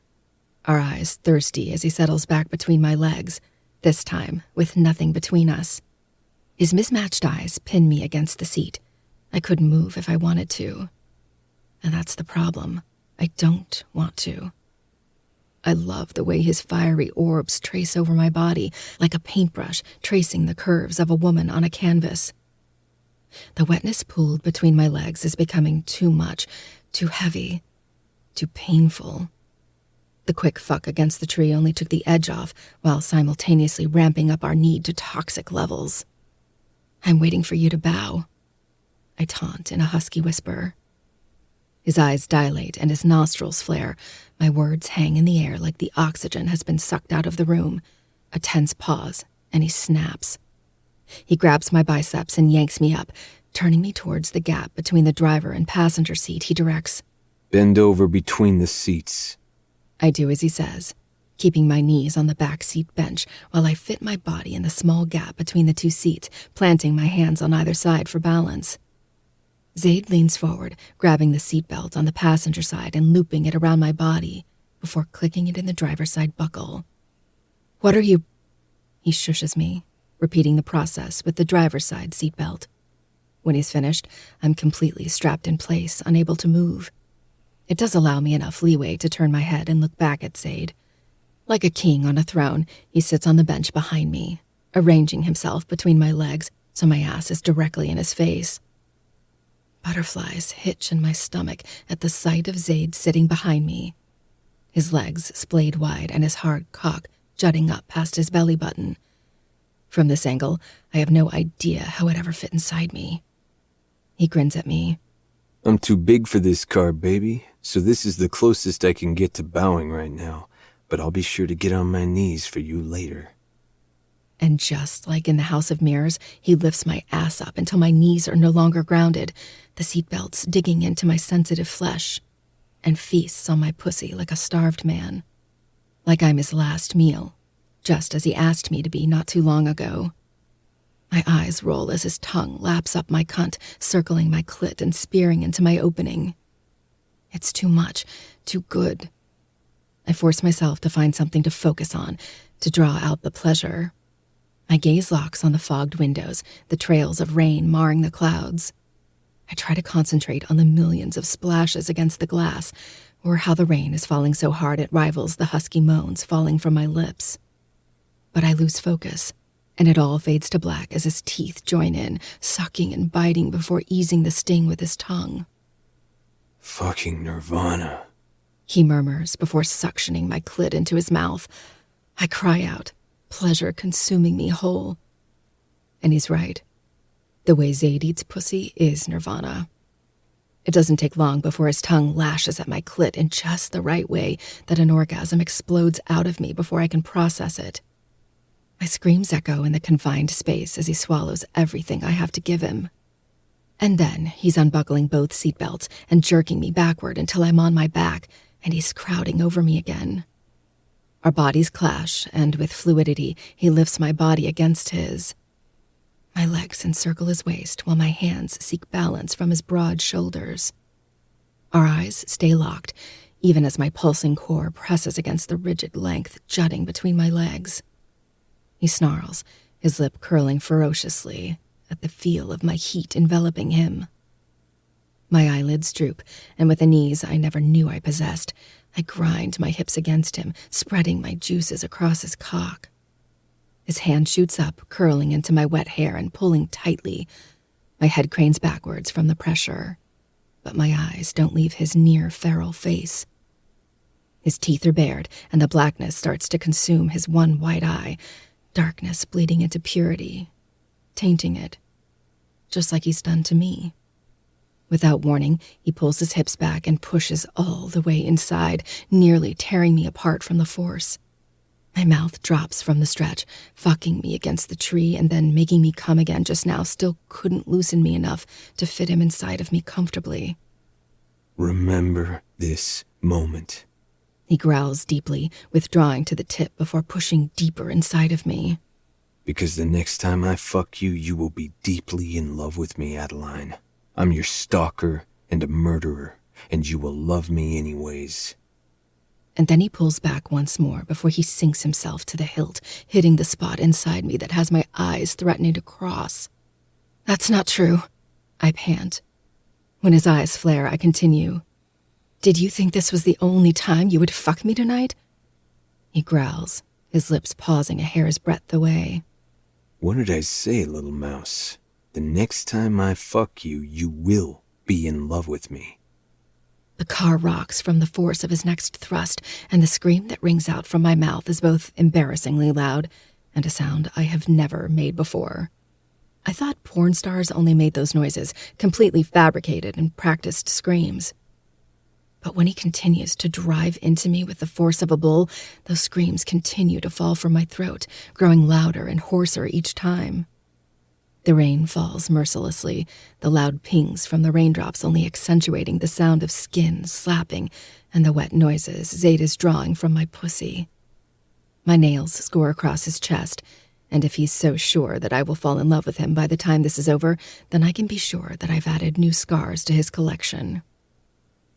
our eyes thirsty as he settles back between my legs, this time with nothing between us. His mismatched eyes pin me against the seat. I couldn't move if I wanted to. And that's the problem. I don't want to. I love the way his fiery orbs trace over my body like a paintbrush tracing the curves of a woman on a canvas. The wetness pooled between my legs is becoming too much, too heavy, too painful. The quick fuck against the tree only took the edge off while simultaneously ramping up our need to toxic levels. "I'm waiting for you to bow," I taunt in a husky whisper. His eyes dilate and his nostrils flare. My words hang in the air like the oxygen has been sucked out of the room. A tense pause, and he snaps. He grabs my biceps and yanks me up, turning me towards the gap between the driver and passenger seat. He directs, "Bend over between the seats." I do as he says, keeping my knees on the back seat bench while I fit my body in the small gap between the two seats, planting my hands on either side for balance. Zaid leans forward, grabbing the seatbelt on the passenger side and looping it around my body before clicking it in the driver's side buckle. "What are you—" He shushes me, repeating the process with the driver's side seatbelt. When he's finished, I'm completely strapped in place, unable to move. It does allow me enough leeway to turn my head and look back at Zaid. Like a king on a throne, he sits on the bench behind me, arranging himself between my legs so my ass is directly in his face. Butterflies hitch in my stomach at the sight of Zaid sitting behind me, his legs splayed wide and his hard cock jutting up past his belly button. From this angle, I have no idea how it ever fit inside me. He grins at me. "I'm too big for this car, baby, so this is the closest I can get to bowing right now, but I'll be sure to get on my knees for you later." And just like in the House of Mirrors, he lifts my ass up until my knees are no longer grounded, the seatbelts digging into my sensitive flesh, and feasts on my pussy like a starved man. Like I'm his last meal, just as he asked me to be not too long ago. My eyes roll as his tongue laps up my cunt, circling my clit and spearing into my opening. It's too much, too good. I force myself to find something to focus on, to draw out the pleasure. My gaze locks on the fogged windows, the trails of rain marring the clouds. I try to concentrate on the millions of splashes against the glass, or how the rain is falling so hard it rivals the husky moans falling from my lips. But I lose focus, and it all fades to black as his teeth join in, sucking and biting before easing the sting with his tongue. "Fucking Nirvana," he murmurs before suctioning my clit into his mouth. I cry out, pleasure consuming me whole. And he's right. The way Zaid eats pussy is Nirvana. It doesn't take long before his tongue lashes at my clit in just the right way that an orgasm explodes out of me before I can process it. My screams echo in the confined space as he swallows everything I have to give him. And then he's unbuckling both seatbelts and jerking me backward until I'm on my back, and he's crowding over me again. Our bodies clash, and with fluidity, he lifts my body against his. My legs encircle his waist while my hands seek balance from his broad shoulders. Our eyes stay locked, even as my pulsing core presses against the rigid length jutting between my legs. He snarls, his lip curling ferociously at the feel of my heat enveloping him. My eyelids droop, and with an ease I never knew I possessed, I grind my hips against him, spreading my juices across his cock. His hand shoots up, curling into my wet hair and pulling tightly. My head cranes backwards from the pressure, but my eyes don't leave his near-feral face. His teeth are bared, and the blackness starts to consume his one white eye, darkness bleeding into purity, tainting it, just like he's done to me. Without warning, he pulls his hips back and pushes all the way inside, nearly tearing me apart from the force. My mouth drops from the stretch, fucking me against the tree and then making me come again just now still couldn't loosen me enough to fit him inside of me comfortably. Remember this moment. He growls deeply, withdrawing to the tip before pushing deeper inside of me. Because the next time I fuck you, you will be deeply in love with me, Adeline. I'm your stalker and a murderer, and you will love me anyways. And then he pulls back once more before he sinks himself to the hilt, hitting the spot inside me that has my eyes threatening to cross. That's not true, I pant. When his eyes flare, I continue. Did you think this was the only time you would fuck me tonight? He growls, his lips pausing a hair's breadth away. What did I say, little mouse? The next time I fuck you, you will be in love with me. The car rocks from the force of his next thrust, and the scream that rings out from my mouth is both embarrassingly loud and a sound I have never made before. I thought porn stars only made those noises, completely fabricated and practiced screams. But when he continues to drive into me with the force of a bull, those screams continue to fall from my throat, growing louder and hoarser each time. The rain falls mercilessly, the loud pings from the raindrops only accentuating the sound of skin slapping and the wet noises Zayd is drawing from my pussy. My nails score across his chest, and if he's so sure that I will fall in love with him by the time this is over, then I can be sure that I've added new scars to his collection.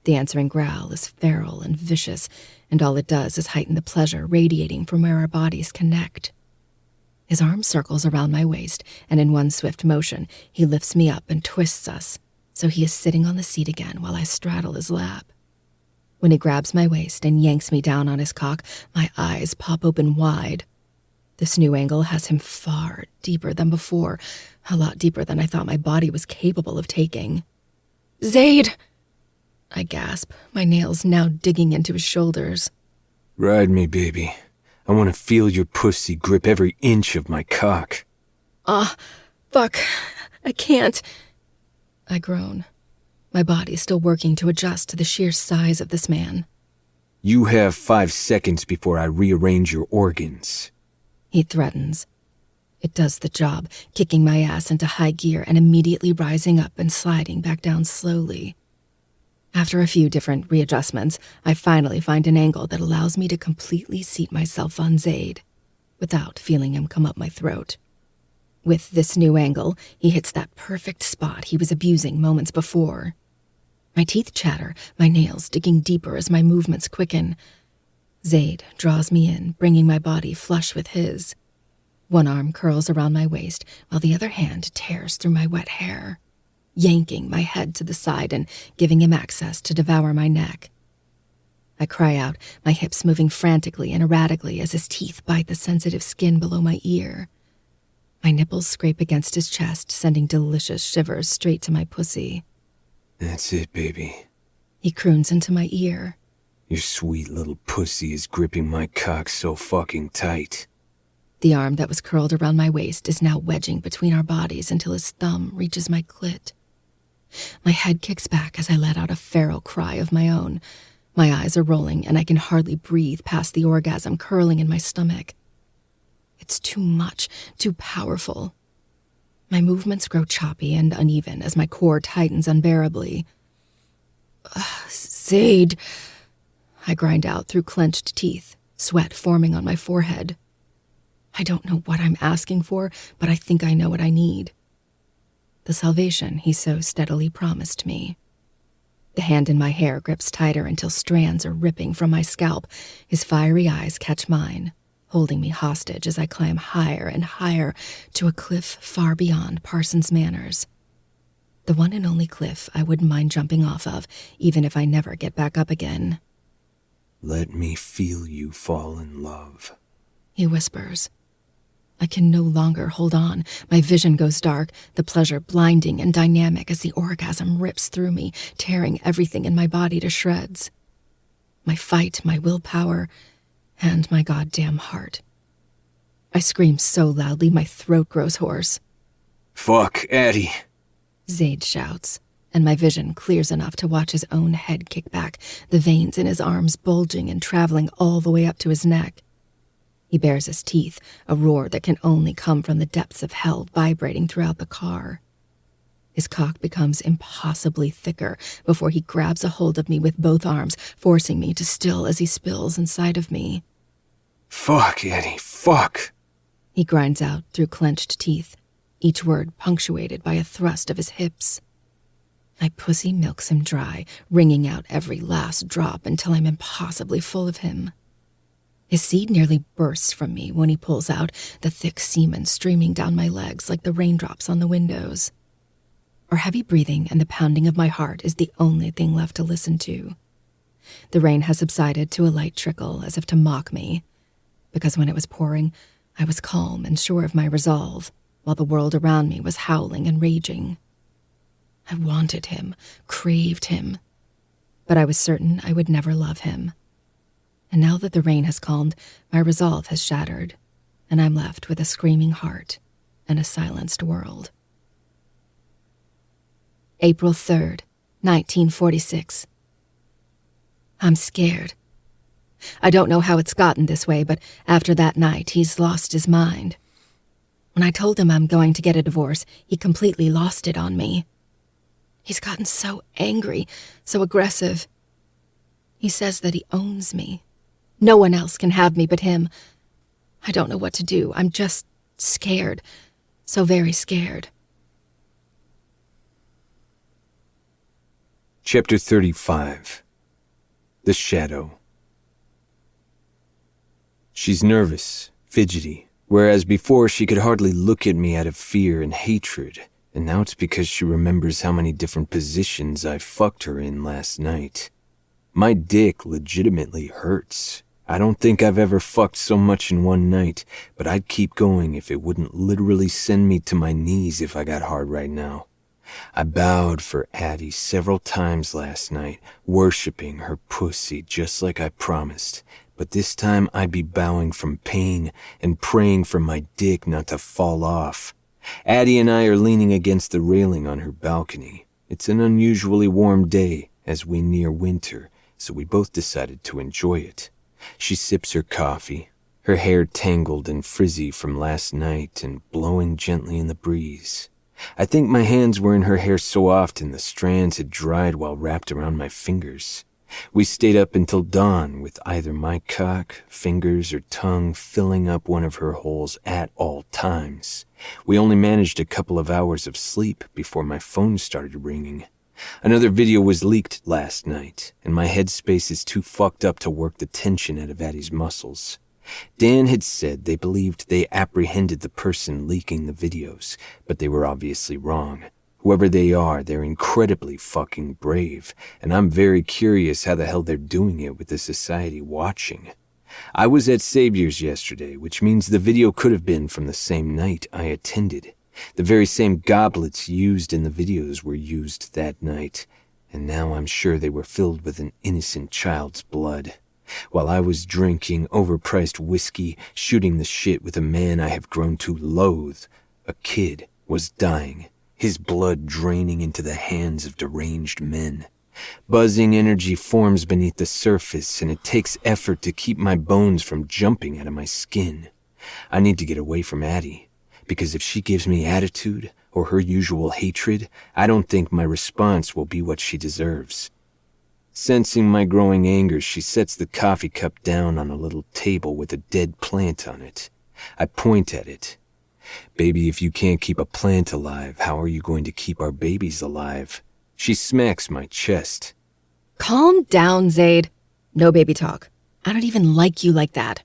The answering growl is feral and vicious, and all it does is heighten the pleasure radiating from where our bodies connect. His arm circles around my waist, and in one swift motion, he lifts me up and twists us, so he is sitting on the seat again while I straddle his lap. When he grabs my waist and yanks me down on his cock, my eyes pop open wide. This new angle has him far deeper than before, a lot deeper than I thought my body was capable of taking. Zayd! I gasp, my nails now digging into his shoulders. Ride me, baby. I want to feel your pussy grip every inch of my cock. Fuck. I can't. I groan, my body still working to adjust to the sheer size of this man. You have 5 seconds before I rearrange your organs. He threatens. It does the job, kicking my ass into high gear and immediately rising up and sliding back down slowly. After a few different readjustments, I finally find an angle that allows me to completely seat myself on Zayd, without feeling him come up my throat. With this new angle, he hits that perfect spot he was abusing moments before. My teeth chatter, my nails digging deeper as my movements quicken. Zayd draws me in, bringing my body flush with his. One arm curls around my waist, while the other hand tears through my wet hair, yanking my head to the side and giving him access to devour my neck. I cry out, my hips moving frantically and erratically as his teeth bite the sensitive skin below my ear. My nipples scrape against his chest, sending delicious shivers straight to my pussy. That's it, baby. He croons into my ear. Your sweet little pussy is gripping my cock so fucking tight. The arm that was curled around my waist is now wedging between our bodies until his thumb reaches my clit. My head kicks back as I let out a feral cry of my own. My eyes are rolling, and I can hardly breathe past the orgasm curling in my stomach. It's too much, too powerful. My movements grow choppy and uneven as my core tightens unbearably. Zayd, I grind out through clenched teeth, sweat forming on my forehead. I don't know what I'm asking for, but I think I know what I need. The salvation he so steadily promised me. The hand in my hair grips tighter until strands are ripping from my scalp. His fiery eyes catch mine, holding me hostage as I climb higher and higher to a cliff far beyond Parsons Manors. The one and only cliff I wouldn't mind jumping off of, even if I never get back up again. Let me feel you fall in love, he whispers. I can no longer hold on. My vision goes dark, the pleasure blinding and dynamic as the orgasm rips through me, tearing everything in my body to shreds. My fight, my willpower, and my goddamn heart. I scream so loudly my throat grows hoarse. Fuck, Addie, Zayd shouts. and my vision clears enough to watch his own head kick back, the veins in his arms bulging and traveling all the way up to his neck. He bares his teeth, a roar that can only come from the depths of hell vibrating throughout the car. His cock becomes impossibly thicker before he grabs a hold of me with both arms, forcing me to still as he spills inside of me. Fuck, Eddie, fuck. He grinds out through clenched teeth, each word punctuated by a thrust of his hips. My pussy milks him dry, wringing out every last drop until I'm impossibly full of him. His seed nearly bursts from me when he pulls out, the thick semen streaming down my legs like the raindrops on the windows. Our heavy breathing and the pounding of my heart is the only thing left to listen to. The rain has subsided to a light trickle, as if to mock me, because when it was pouring, I was calm and sure of my resolve, while the world around me was howling and raging. I wanted him, craved him, but I was certain I would never love him. And now that the rain has calmed, my resolve has shattered, and I'm left with a screaming heart and a silenced world. April 3rd, 1946. I'm scared. I don't know how it's gotten this way, but after that night, he's lost his mind. When I told him I'm going to get a divorce, he completely lost it on me. He's gotten so angry, so aggressive. He says that he owns me. No one else can have me but him. I don't know what to do. I'm just scared. So very scared. Chapter 35. The Shadow. She's nervous, fidgety, whereas before she could hardly look at me out of fear and hatred, and now it's because she remembers how many different positions I fucked her in last night. My dick legitimately hurts. I don't think I've ever fucked so much in one night, but I'd keep going if it wouldn't literally send me to my knees if I got hard right now. I bowed for Addie several times last night, worshipping her pussy just like I promised, but this time I'd be bowing from pain and praying for my dick not to fall off. Addie and I are leaning against the railing on her balcony. It's an unusually warm day as we near winter, so we both decided to enjoy it. She sips her coffee, her hair tangled and frizzy from last night and blowing gently in the breeze. I think my hands were in her hair so often the strands had dried while wrapped around my fingers. We stayed up until dawn with either my cock, fingers, or tongue filling up one of her holes at all times. We only managed a couple of hours of sleep before my phone started ringing. Another video was leaked last night, and my headspace is too fucked up to work the tension out of Addie's muscles. Dan had said they believed they apprehended the person leaking the videos, but they were obviously wrong. Whoever they are, they're incredibly fucking brave, and I'm very curious how the hell they're doing it with the society watching. I was at Savior's yesterday, which means the video could have been from the same night I attended. The very same goblets used in the videos were used that night, and now I'm sure they were filled with an innocent child's blood. While I was drinking overpriced whiskey, shooting the shit with a man I have grown to loathe, a kid was dying, his blood draining into the hands of deranged men. Buzzing energy forms beneath the surface, and it takes effort to keep my bones from jumping out of my skin. I need to get away from Addie, because if she gives me attitude or her usual hatred, I don't think my response will be what she deserves. Sensing my growing anger, she sets the coffee cup down on a little table with a dead plant on it. I point at it. Baby, if you can't keep a plant alive, how are you going to keep our babies alive? She smacks my chest. Calm down, Zaid. No baby talk. I don't even like you like that.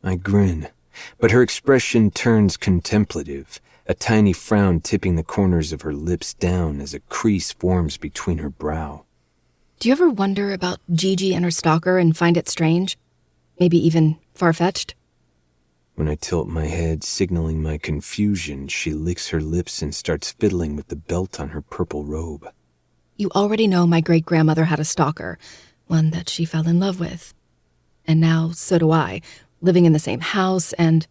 I grin, but her expression turns contemplative, a tiny frown tipping the corners of her lips down as a crease forms between her brow. Do you ever wonder about Gigi and her stalker and find it strange? Maybe even far-fetched? When I tilt my head, signaling my confusion, she licks her lips and starts fiddling with the belt on her purple robe. You already know my great-grandmother had a stalker, one that she fell in love with. And now, so do I, living in the same house and...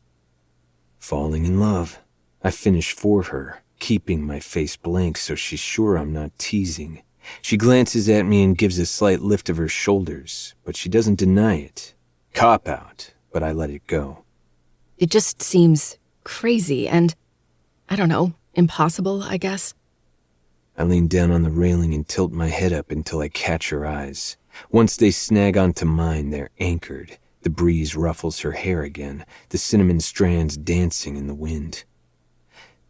Falling in love. I finish for her, keeping my face blank so she's sure I'm not teasing. She glances at me and gives a slight lift of her shoulders, but she doesn't deny it. Cop out, but I let it go. It just seems crazy and, I don't know, impossible, I guess. I lean down on the railing and tilt my head up until I catch her eyes. Once they snag onto mine, they're anchored. The breeze ruffles her hair again, the cinnamon strands dancing in the wind.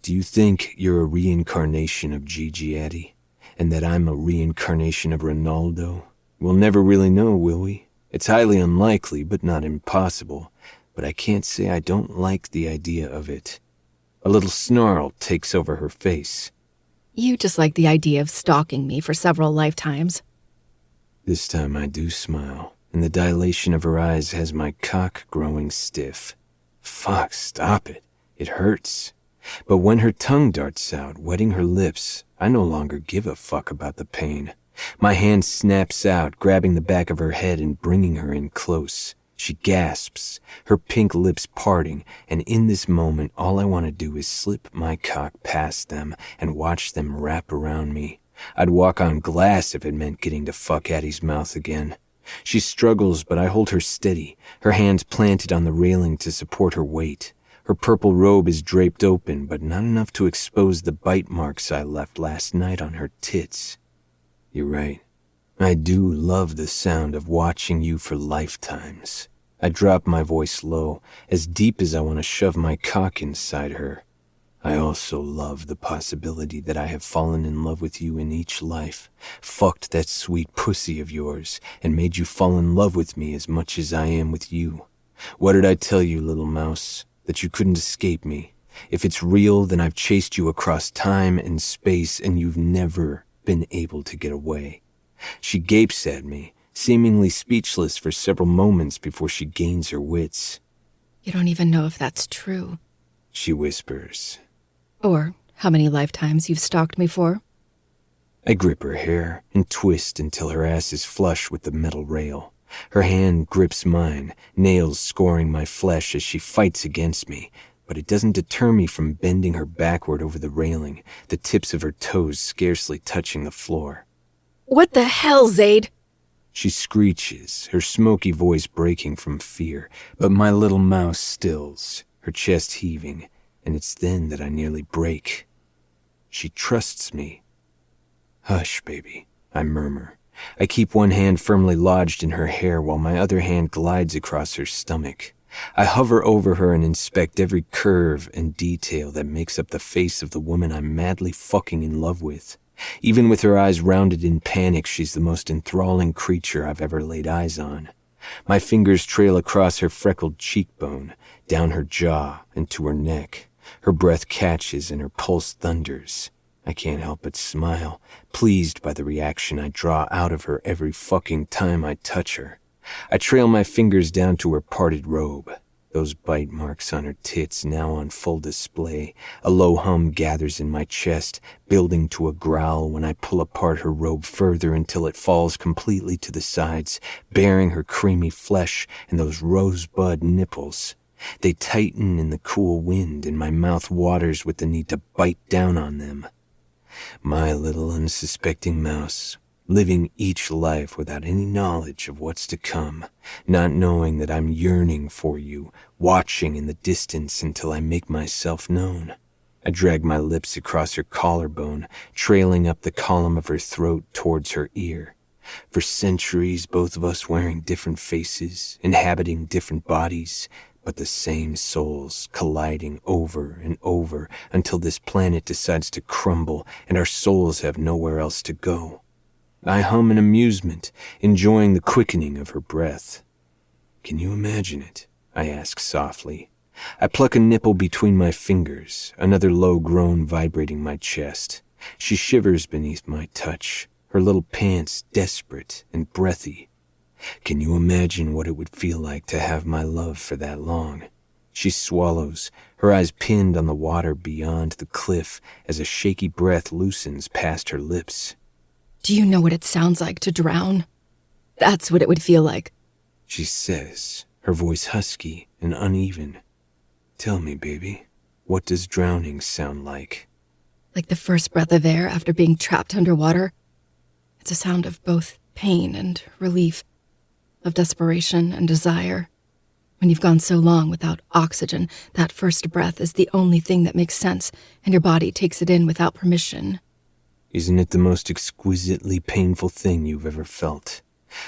Do you think you're a reincarnation of Gigi, Addie? And that I'm a reincarnation of Ronaldo? We'll never really know, will we? It's highly unlikely, but not impossible. But I can't say I don't like the idea of it. A little snarl takes over her face. You just like the idea of stalking me for several lifetimes. This time I do smile, and the dilation of her eyes has my cock growing stiff. Fuck, stop it. It hurts. But when her tongue darts out, wetting her lips, I no longer give a fuck about the pain. My hand snaps out, grabbing the back of her head and bringing her in close. She gasps, her pink lips parting, and in this moment, all I want to do is slip my cock past them and watch them wrap around me. I'd walk on glass if it meant getting to fuck Addie's mouth again. She struggles, but I hold her steady, her hands planted on the railing to support her weight. Her purple robe is draped open, but not enough to expose the bite marks I left last night on her tits. You're right. I do love the sound of watching you for lifetimes. I drop my voice low, as deep as I want to shove my cock inside her. I also love the possibility that I have fallen in love with you in each life, fucked that sweet pussy of yours, and made you fall in love with me as much as I am with you. What did I tell you, little mouse? That you couldn't escape me. If it's real, then I've chased you across time and space, and you've never been able to get away. She gapes at me, seemingly speechless for several moments before she gains her wits. You don't even know if that's true. She whispers. Or how many lifetimes you've stalked me for. I grip her hair and twist until her ass is flush with the metal rail. Her hand grips mine, nails scoring my flesh as she fights against me, but it doesn't deter me from bending her backward over the railing, the tips of her toes scarcely touching the floor. What the hell, Zaid? She screeches, her smoky voice breaking from fear, but my little mouse stills, her chest heaving, and it's then that I nearly break. She trusts me. Hush, baby, I murmur. I keep one hand firmly lodged in her hair while my other hand glides across her stomach. I hover over her and inspect every curve and detail that makes up the face of the woman I'm madly fucking in love with. Even with her eyes rounded in panic, she's the most enthralling creature I've ever laid eyes on. My fingers trail across her freckled cheekbone, down her jaw, and to her neck. Her breath catches and her pulse thunders. I can't help but smile, pleased by the reaction I draw out of her every fucking time I touch her. I trail my fingers down to her parted robe. Those bite marks on her tits now on full display. A low hum gathers in my chest, building to a growl when I pull apart her robe further until it falls completely to the sides, baring her creamy flesh and those rosebud nipples. They tighten in the cool wind, and my mouth waters with the need to bite down on them. My little unsuspecting mouse, living each life without any knowledge of what's to come, not knowing that I'm yearning for you, watching in the distance until I make myself known. I drag my lips across her collarbone, trailing up the column of her throat towards her ear. For centuries, both of us wearing different faces, inhabiting different bodies, but the same souls colliding over and over until this planet decides to crumble and our souls have nowhere else to go. I hum in amusement, enjoying the quickening of her breath. Can you imagine it? I ask softly. I pluck a nipple between my fingers, another low groan vibrating my chest. She shivers beneath my touch, her little pants desperate and breathy. Can you imagine what it would feel like to have my love for that long? She swallows, her eyes pinned on the water beyond the cliff as a shaky breath loosens past her lips. Do you know what it sounds like to drown? That's what it would feel like. She says, her voice husky and uneven. Tell me, baby, what does drowning sound like? like the first breath of air after being trapped underwater. It's a sound of both pain and relief, of desperation and desire. When you've gone so long without oxygen, that first breath is the only thing that makes sense, and your body takes it in without permission. Isn't it the most exquisitely painful thing you've ever felt?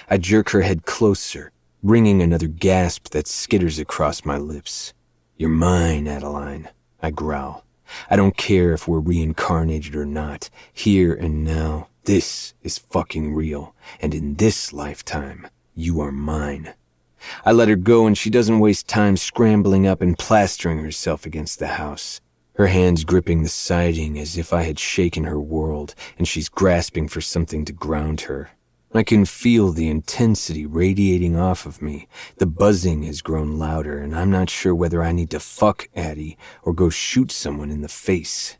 I jerk her head closer, wringing another gasp that skitters across my lips. You're mine, Adeline, I growl. I don't care if we're reincarnated or not. Here and now, this is fucking real, and in this lifetime, you are mine. I let her go, and she doesn't waste time scrambling up and plastering herself against the house. Her hands gripping the siding as if I had shaken her world, and she's grasping for something to ground her. I can feel the intensity radiating off of me. The buzzing has grown louder, and I'm not sure whether I need to fuck Addie or go shoot someone in the face.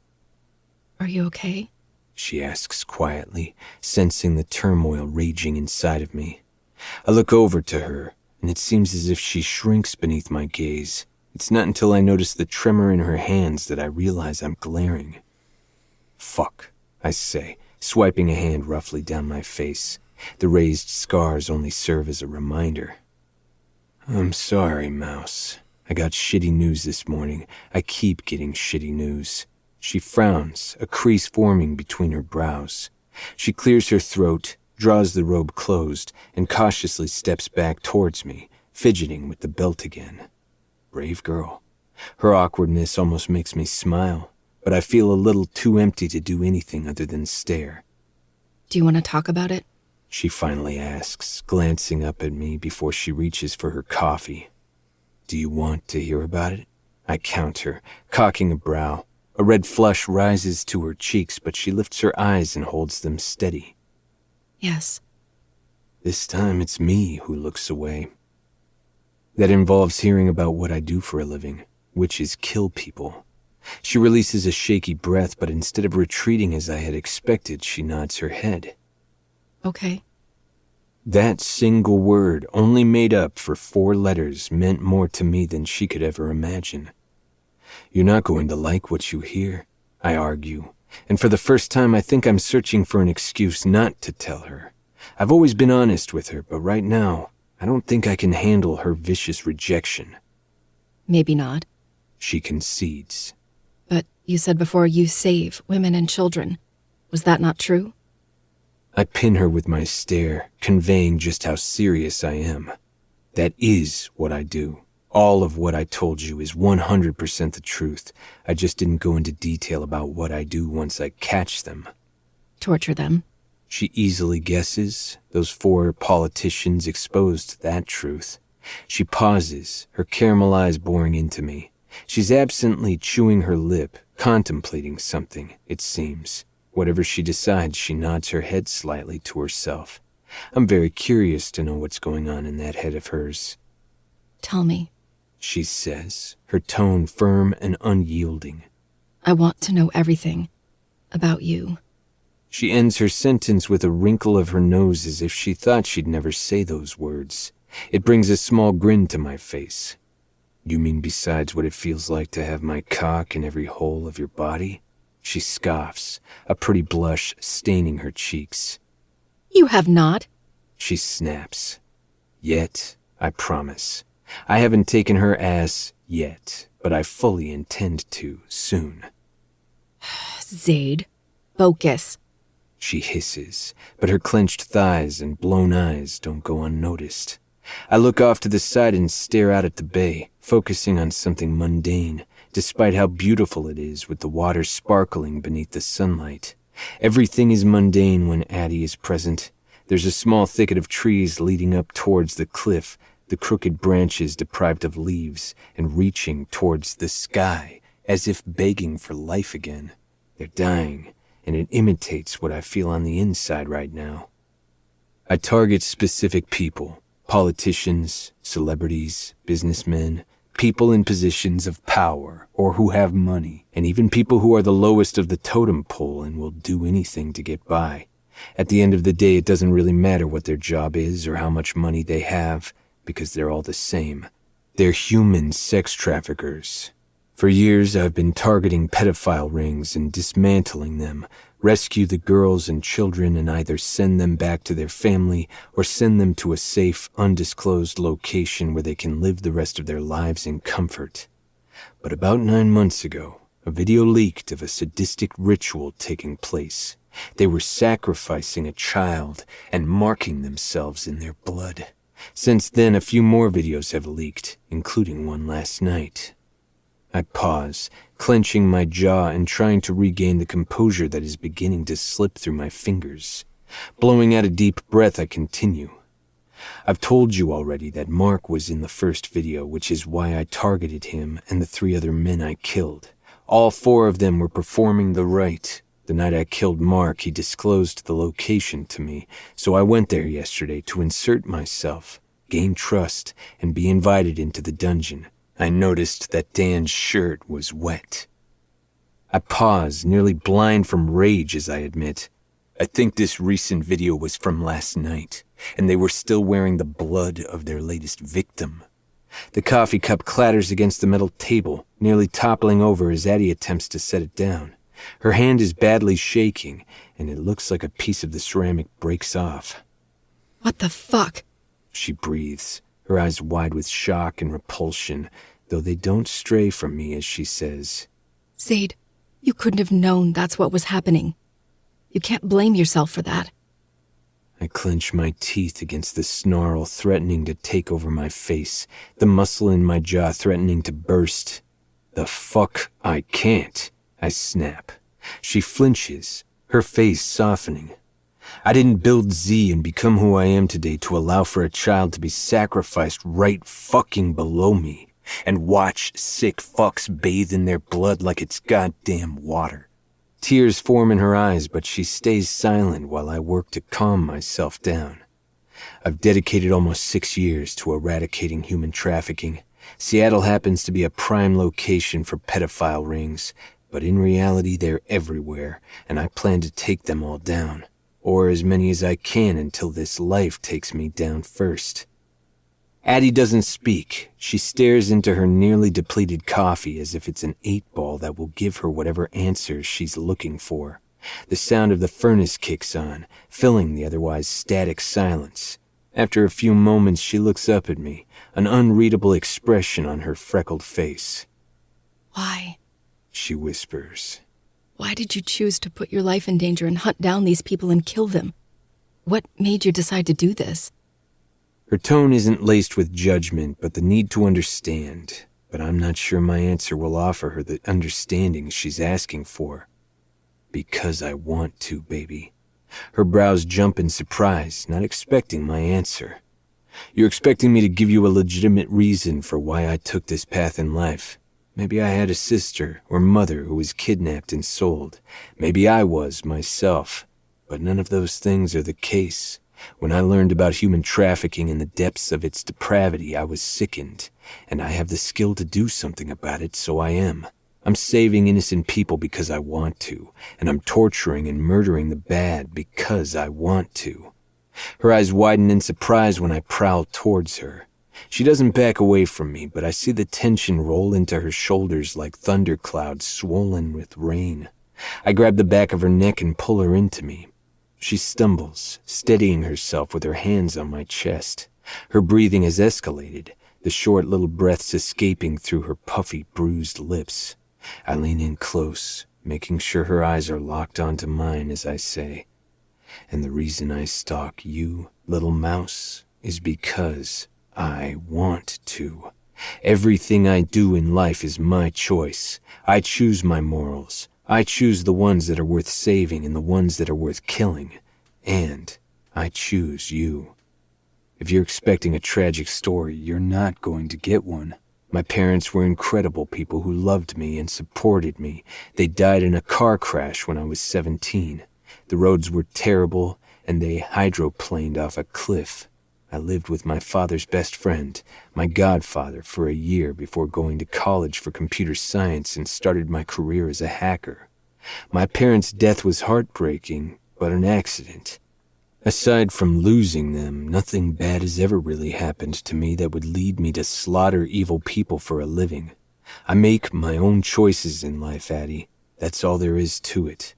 Are you okay? She asks quietly, sensing the turmoil raging inside of me. I look over to her, and it seems as if she shrinks beneath my gaze. It's not until I notice the tremor in her hands that I realize I'm glaring. Fuck, I say, swiping a hand roughly down my face. The raised scars only serve as a reminder. I'm sorry, Mouse. I got shitty news this morning. I keep getting shitty news. She frowns, a crease forming between her brows. She clears her throat, draws the robe closed, and cautiously steps back towards me, fidgeting with the belt again. Brave girl. Her awkwardness almost makes me smile, but I feel a little too empty to do anything other than stare. Do you want to talk about it? She finally asks, glancing up at me before she reaches for her coffee. Do you want to hear about it? I counter, cocking a brow. A red flush rises to her cheeks, but she lifts her eyes and holds them steady. Yes. This time it's me who looks away. That involves hearing about what I do for a living, which is kill people. She releases a shaky breath, but instead of retreating as I had expected, she nods her head. Okay. That single word, only made up for 4 letters, meant more to me than she could ever imagine. You're not going to like what you hear, I argue, and for the first time I think I'm searching for an excuse not to tell her. I've always been honest with her, but right now, I don't think I can handle her vicious rejection. Maybe not. She concedes. But you said before you save women and children. Was that not true? I pin her with my stare, conveying just how serious I am. That is what I do. All of what I told you is 100% the truth. I just didn't go into detail about what I do once I catch them. Torture them. She easily guesses. Those 4 politicians exposed that truth. She pauses, her caramel eyes boring into me. She's absently chewing her lip, contemplating something, it seems. Whatever she decides, she nods her head slightly to herself. I'm very curious to know what's going on in that head of hers. Tell me. She says, her tone firm and unyielding. I want to know everything about you. She ends her sentence with a wrinkle of her nose as if she thought she'd never say those words. It brings a small grin to my face. You mean besides what it feels like to have my cock in every hole of your body? She scoffs, a pretty blush staining her cheeks. You have not. She snaps. Yet, I promise. I haven't taken her ass yet, but I fully intend to soon. Zaid, focus. She hisses, but her clenched thighs and blown eyes don't go unnoticed. I look off to the side and stare out at the bay, focusing on something mundane, despite how beautiful it is with the water sparkling beneath the sunlight. Everything is mundane when Addie is present. There's a small thicket of trees leading up towards the cliff, the crooked branches deprived of leaves and reaching towards the sky, as if begging for life again. They're dying, and it imitates what I feel on the inside right now. I target specific people, politicians, celebrities, businessmen, people in positions of power or who have money, and even people who are the lowest of the totem pole and will do anything to get by. At the end of the day, it doesn't really matter what their job is or how much money they have, because they're all the same. They're human sex traffickers. For years, I've been targeting pedophile rings and dismantling them, rescue the girls and children and either send them back to their family or send them to a safe, undisclosed location where they can live the rest of their lives in comfort. But about 9 months ago, a video leaked of a sadistic ritual taking place. They were sacrificing a child and marking themselves in their blood. Since then, a few more videos have leaked, including one last night. I pause, clenching my jaw and trying to regain the composure that is beginning to slip through my fingers. Blowing out a deep breath, I continue. I've told you already that Mark was in the first video, which is why I targeted him and the 3 other men I killed. All 4 of them were performing the rite. The night I killed Mark, he disclosed the location to me, so I went there yesterday to insert myself, gain trust, and be invited into the dungeon. I noticed that Dan's shirt was wet. I pause, nearly blind from rage as I admit. I think this recent video was from last night, and they were still wearing the blood of their latest victim. The coffee cup clatters against the metal table, nearly toppling over as Addie attempts to set it down. Her hand is badly shaking, and it looks like a piece of the ceramic breaks off. What the fuck? She breathes, her eyes wide with shock and repulsion, though they don't stray from me as she says, Zaid, you couldn't have known that's what was happening. You can't blame yourself for that. I clench my teeth against the snarl threatening to take over my face, the muscle in my jaw threatening to burst. The fuck I can't, I snap. She flinches, her face softening. I didn't build Z and become who I am today to allow for a child to be sacrificed right fucking below me and watch sick fucks bathe in their blood like it's goddamn water. Tears form in her eyes, but she stays silent while I work to calm myself down. I've dedicated almost 6 years to eradicating human trafficking. Seattle happens to be a prime location for pedophile rings, but in reality they're everywhere, and I plan to take them all down, or as many as I can until this life takes me down first. Addie doesn't speak. She stares into her nearly depleted coffee as if it's an 8-ball that will give her whatever answers she's looking for. The sound of the furnace kicks on, filling the otherwise static silence. After a few moments, she looks up at me, an unreadable expression on her freckled face. Why? She whispers. Why did you choose to put your life in danger and hunt down these people and kill them? What made you decide to do this? Her tone isn't laced with judgment, but the need to understand. But I'm not sure my answer will offer her the understanding she's asking for. Because I want to, baby. Her brows jump in surprise, not expecting my answer. You're expecting me to give you a legitimate reason for why I took this path in life. Maybe I had a sister or mother who was kidnapped and sold. Maybe I was myself. But none of those things are the case. When I learned about human trafficking in the depths of its depravity, I was sickened, and I have the skill to do something about it, so I am. I'm saving innocent people because I want to, and I'm torturing and murdering the bad because I want to. Her eyes widen in surprise when I prowl towards her. She doesn't back away from me, but I see the tension roll into her shoulders like thunderclouds swollen with rain. I grab the back of her neck and pull her into me. She stumbles, steadying herself with her hands on my chest. Her breathing has escalated, the short little breaths escaping through her puffy, bruised lips. I lean in close, making sure her eyes are locked onto mine as I say, and the reason I stalk you, little mouse, is because I want to. Everything I do in life is my choice. I choose my morals. I choose the ones that are worth saving and the ones that are worth killing. And I choose you. If you're expecting a tragic story, you're not going to get one. My parents were incredible people who loved me and supported me. They died in a car crash when I was 17. The roads were terrible, and they hydroplaned off a cliff. I lived with my father's best friend, my godfather, for a year before going to college for computer science and started my career as a hacker. My parents' death was heartbreaking, but an accident. Aside from losing them, nothing bad has ever really happened to me that would lead me to slaughter evil people for a living. I make my own choices in life, Addie. That's all there is to it.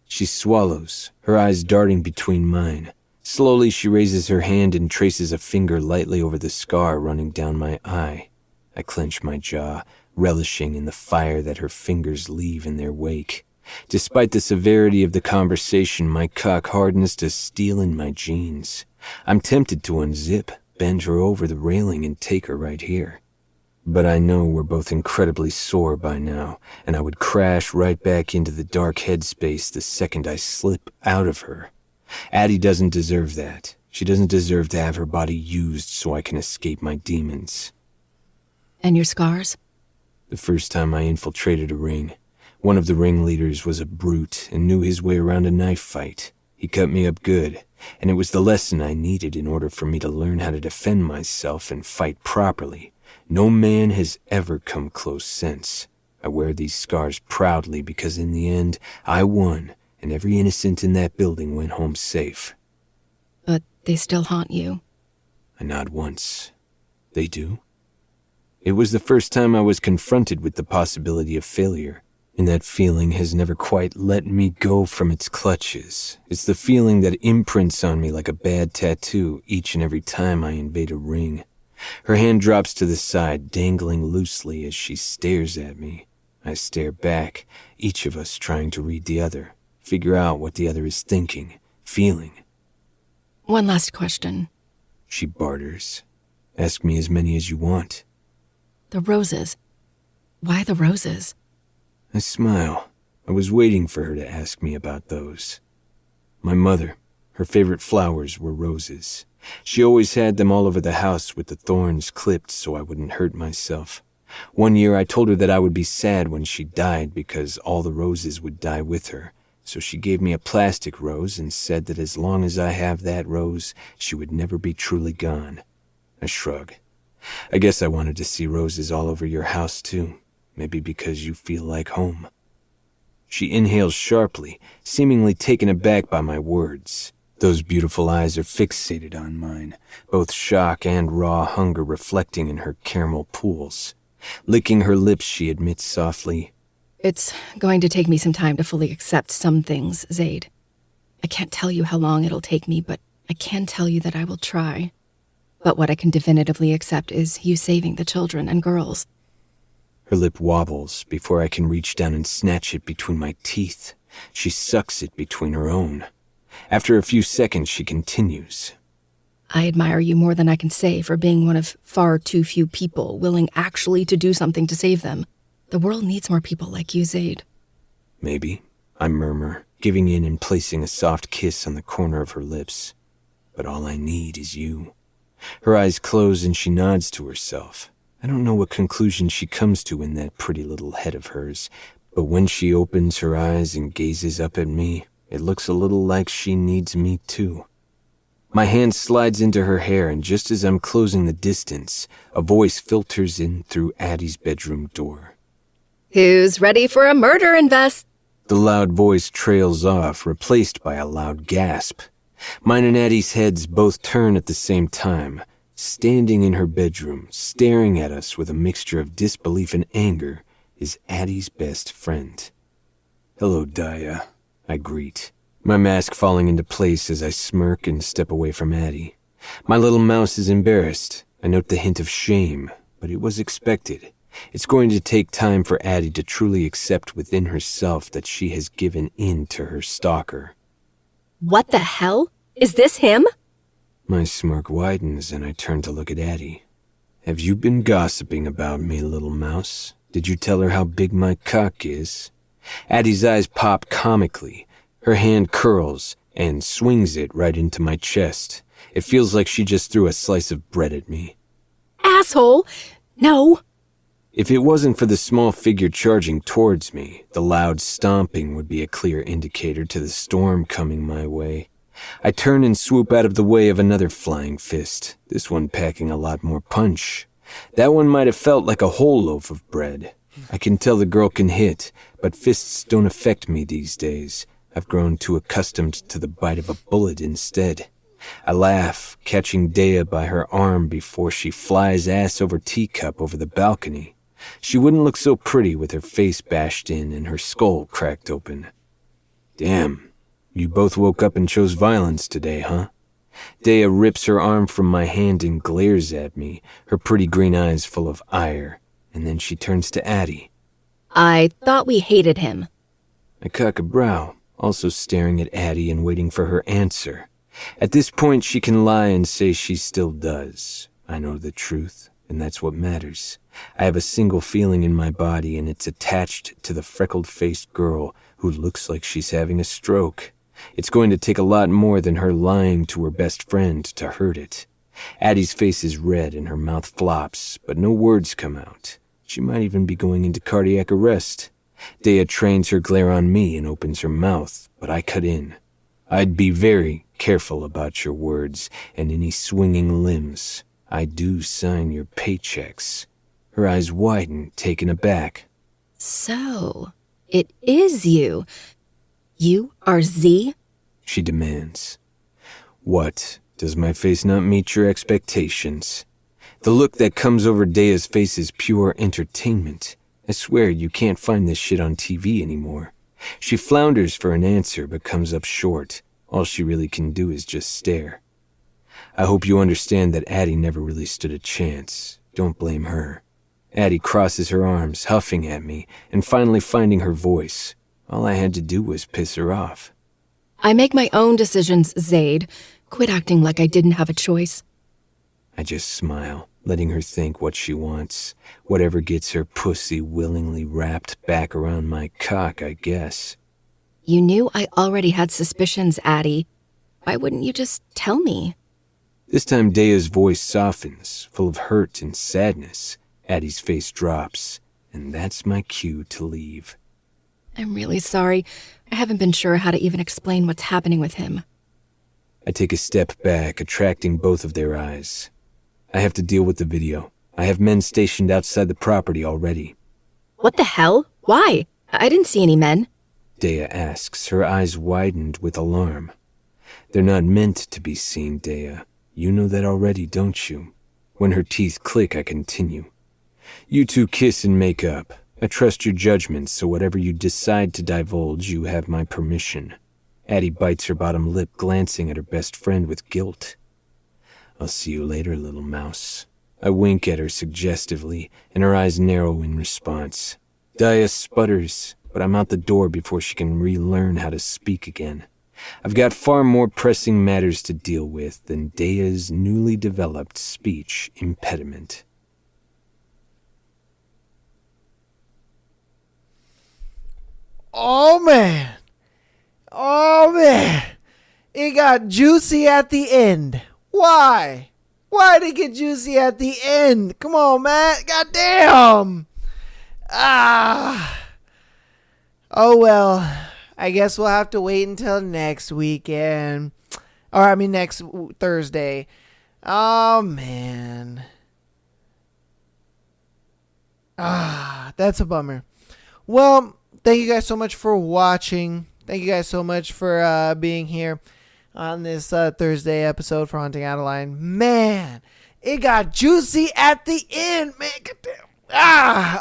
She swallows, her eyes darting between mine. Slowly she raises her hand and traces a finger lightly over the scar running down my eye. I clench my jaw, relishing in the fire that her fingers leave in their wake. Despite the severity of the conversation, my cock hardens to steel in my jeans. I'm tempted to unzip, bend her over the railing, and take her right here. But I know we're both incredibly sore by now, and I would crash right back into the dark headspace the second I slip out of her. Addie doesn't deserve that. She doesn't deserve to have her body used so I can escape my demons. And your scars? The first time I infiltrated a ring, one of the ringleaders was a brute and knew his way around a knife fight. He cut me up good, and it was the lesson I needed in order for me to learn how to defend myself and fight properly. No man has ever come close since. I wear these scars proudly because in the end, I won, and every innocent in that building went home safe. But they still haunt you. I nod once. They do? It was the first time I was confronted with the possibility of failure, and that feeling has never quite let me go from its clutches. It's the feeling that imprints on me like a bad tattoo each and every time I invade a ring. Her hand drops to the side, dangling loosely as she stares at me. I stare back, each of us trying to read the other, figure out what the other is thinking, feeling. One last question. She barters. Ask me as many as you want. The roses. Why the roses? I smile. I was waiting for her to ask me about those. My mother, her favorite flowers were roses. She always had them all over the house with the thorns clipped so I wouldn't hurt myself. One year I told her that I would be sad when she died because all the roses would die with her. So she gave me a plastic rose and said that as long as I have that rose, she would never be truly gone. I shrug. I guess I wanted to see roses all over your house too. Maybe because you feel like home. She inhales sharply, seemingly taken aback by my words. Those beautiful eyes are fixated on mine, both shock and raw hunger reflecting in her caramel pools. Licking her lips, she admits softly, It's going to take me some time to fully accept some things, Zaid. I can't tell you how long it'll take me, but I can tell you that I will try. But what I can definitively accept is you saving the children and girls. Her lip wobbles before I can reach down and snatch it between my teeth. She sucks it between her own. After a few seconds, she continues. I admire you more than I can say for being one of far too few people willing actually to do something to save them. The world needs more people like you, Zaid. Maybe, I murmur, giving in and placing a soft kiss on the corner of her lips. But all I need is you. Her eyes close and she nods to herself. I don't know what conclusion she comes to in that pretty little head of hers, but when she opens her eyes and gazes up at me, it looks a little like she needs me too. My hand slides into her hair, and just as I'm closing the distance, a voice filters in through Addie's bedroom door. Who's ready for a murder invest? The loud voice trails off, replaced by a loud gasp. Mine and Addie's heads both turn at the same time. Standing in her bedroom, staring at us with a mixture of disbelief and anger, is Addie's best friend. Hello, Daya, I greet, my mask falling into place as I smirk and step away from Addie. My little mouse is embarrassed. I note the hint of shame, but it was expected. It's going to take time for Addie to truly accept within herself that she has given in to her stalker. What the hell? Is this him? My smirk widens and I turn to look at Addie. Have you been gossiping about me, little mouse? Did you tell her how big my cock is? Addie's eyes pop comically. Her hand curls and swings it right into my chest. It feels like she just threw a slice of bread at me. Asshole! No! If it wasn't for the small figure charging towards me, the loud stomping would be a clear indicator to the storm coming my way. I turn and swoop out of the way of another flying fist, this one packing a lot more punch. That one might have felt like a whole loaf of bread. I can tell the girl can hit, but fists don't affect me these days. I've grown too accustomed to the bite of a bullet instead. I laugh, catching Daya by her arm before she flies ass over teacup over the balcony. She wouldn't look so pretty with her face bashed in and her skull cracked open. Damn, you both woke up and chose violence today, huh? Dea rips her arm from my hand and glares at me, her pretty green eyes full of ire, and then she turns to Addie. I thought we hated him. I cock a brow, also staring at Addie and waiting for her answer. At this point, she can lie and say she still does. I know the truth, and that's what matters. I have a single feeling in my body, and it's attached to the freckled-faced girl who looks like she's having a stroke. It's going to take a lot more than her lying to her best friend to hurt it. Addie's face is red and her mouth flops, but no words come out. She might even be going into cardiac arrest. Dea trains her glare on me and opens her mouth, but I cut in. I'd be very careful about your words and any swinging limbs. I do sign your paychecks. Her eyes widen, taken aback. So, it is you. You are Z? She demands. What? Does my face not meet your expectations? The look that comes over Dea's face is pure entertainment. I swear you can't find this shit on TV anymore. She flounders for an answer but comes up short. All she really can do is just stare. I hope you understand that Addie never really stood a chance. Don't blame her. Addie crosses her arms, huffing at me, and finally finding her voice. All I had to do was piss her off. I make my own decisions, Zaid. Quit acting like I didn't have a choice. I just smile, letting her think what she wants. Whatever gets her pussy willingly wrapped back around my cock, I guess. You knew I already had suspicions, Addie. Why wouldn't you just tell me? This time Dea's voice softens, full of hurt and sadness. Addie's face drops, and that's my cue to leave. I'm really sorry. I haven't been sure how to even explain what's happening with him. I take a step back, attracting both of their eyes. I have to deal with the video. I have men stationed outside the property already. What the hell? Why? I didn't see any men. Dea asks, her eyes widened with alarm. They're not meant to be seen, Dea. You know that already, don't you? When her teeth click, I continue. You two kiss and make up. I trust your judgment, so whatever you decide to divulge, you have my permission. Addie bites her bottom lip, glancing at her best friend with guilt. I'll see you later, little mouse. I wink at her suggestively, and her eyes narrow in response. Dea sputters, but I'm out the door before she can relearn how to speak again. I've got far more pressing matters to deal with than Dea's newly developed speech impediment. Oh, man. Oh, man. It got juicy at the end. Why? Why did it get juicy at the end? Come on, man. Goddamn. Oh, well. I guess we'll have to wait until next weekend. Next Thursday. Oh, man. That's a bummer. Well, thank you guys so much for watching. Thank you guys so much for being here on this Thursday episode for Haunting Adeline. Man, it got juicy at the end, man.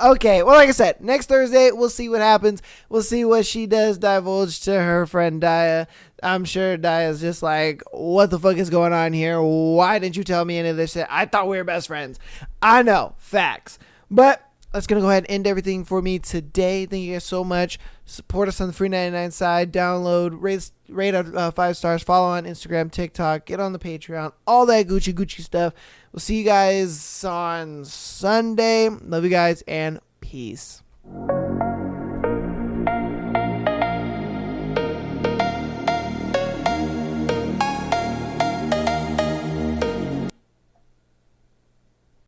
Okay. Well, like I said, next Thursday, we'll see what happens. We'll see what she does divulge to her friend Daya. I'm sure Daya's just like, what the fuck is going on here? Why didn't you tell me any of this shit? I thought we were best friends. I know. Facts. But that's going to go ahead and end everything for me today. Thank you guys so much. Support us on the free 99 side. Download, rate out 5 stars. Follow on Instagram, TikTok. Get on the Patreon. All that Gucci stuff. We'll see you guys on Sunday. Love you guys and peace.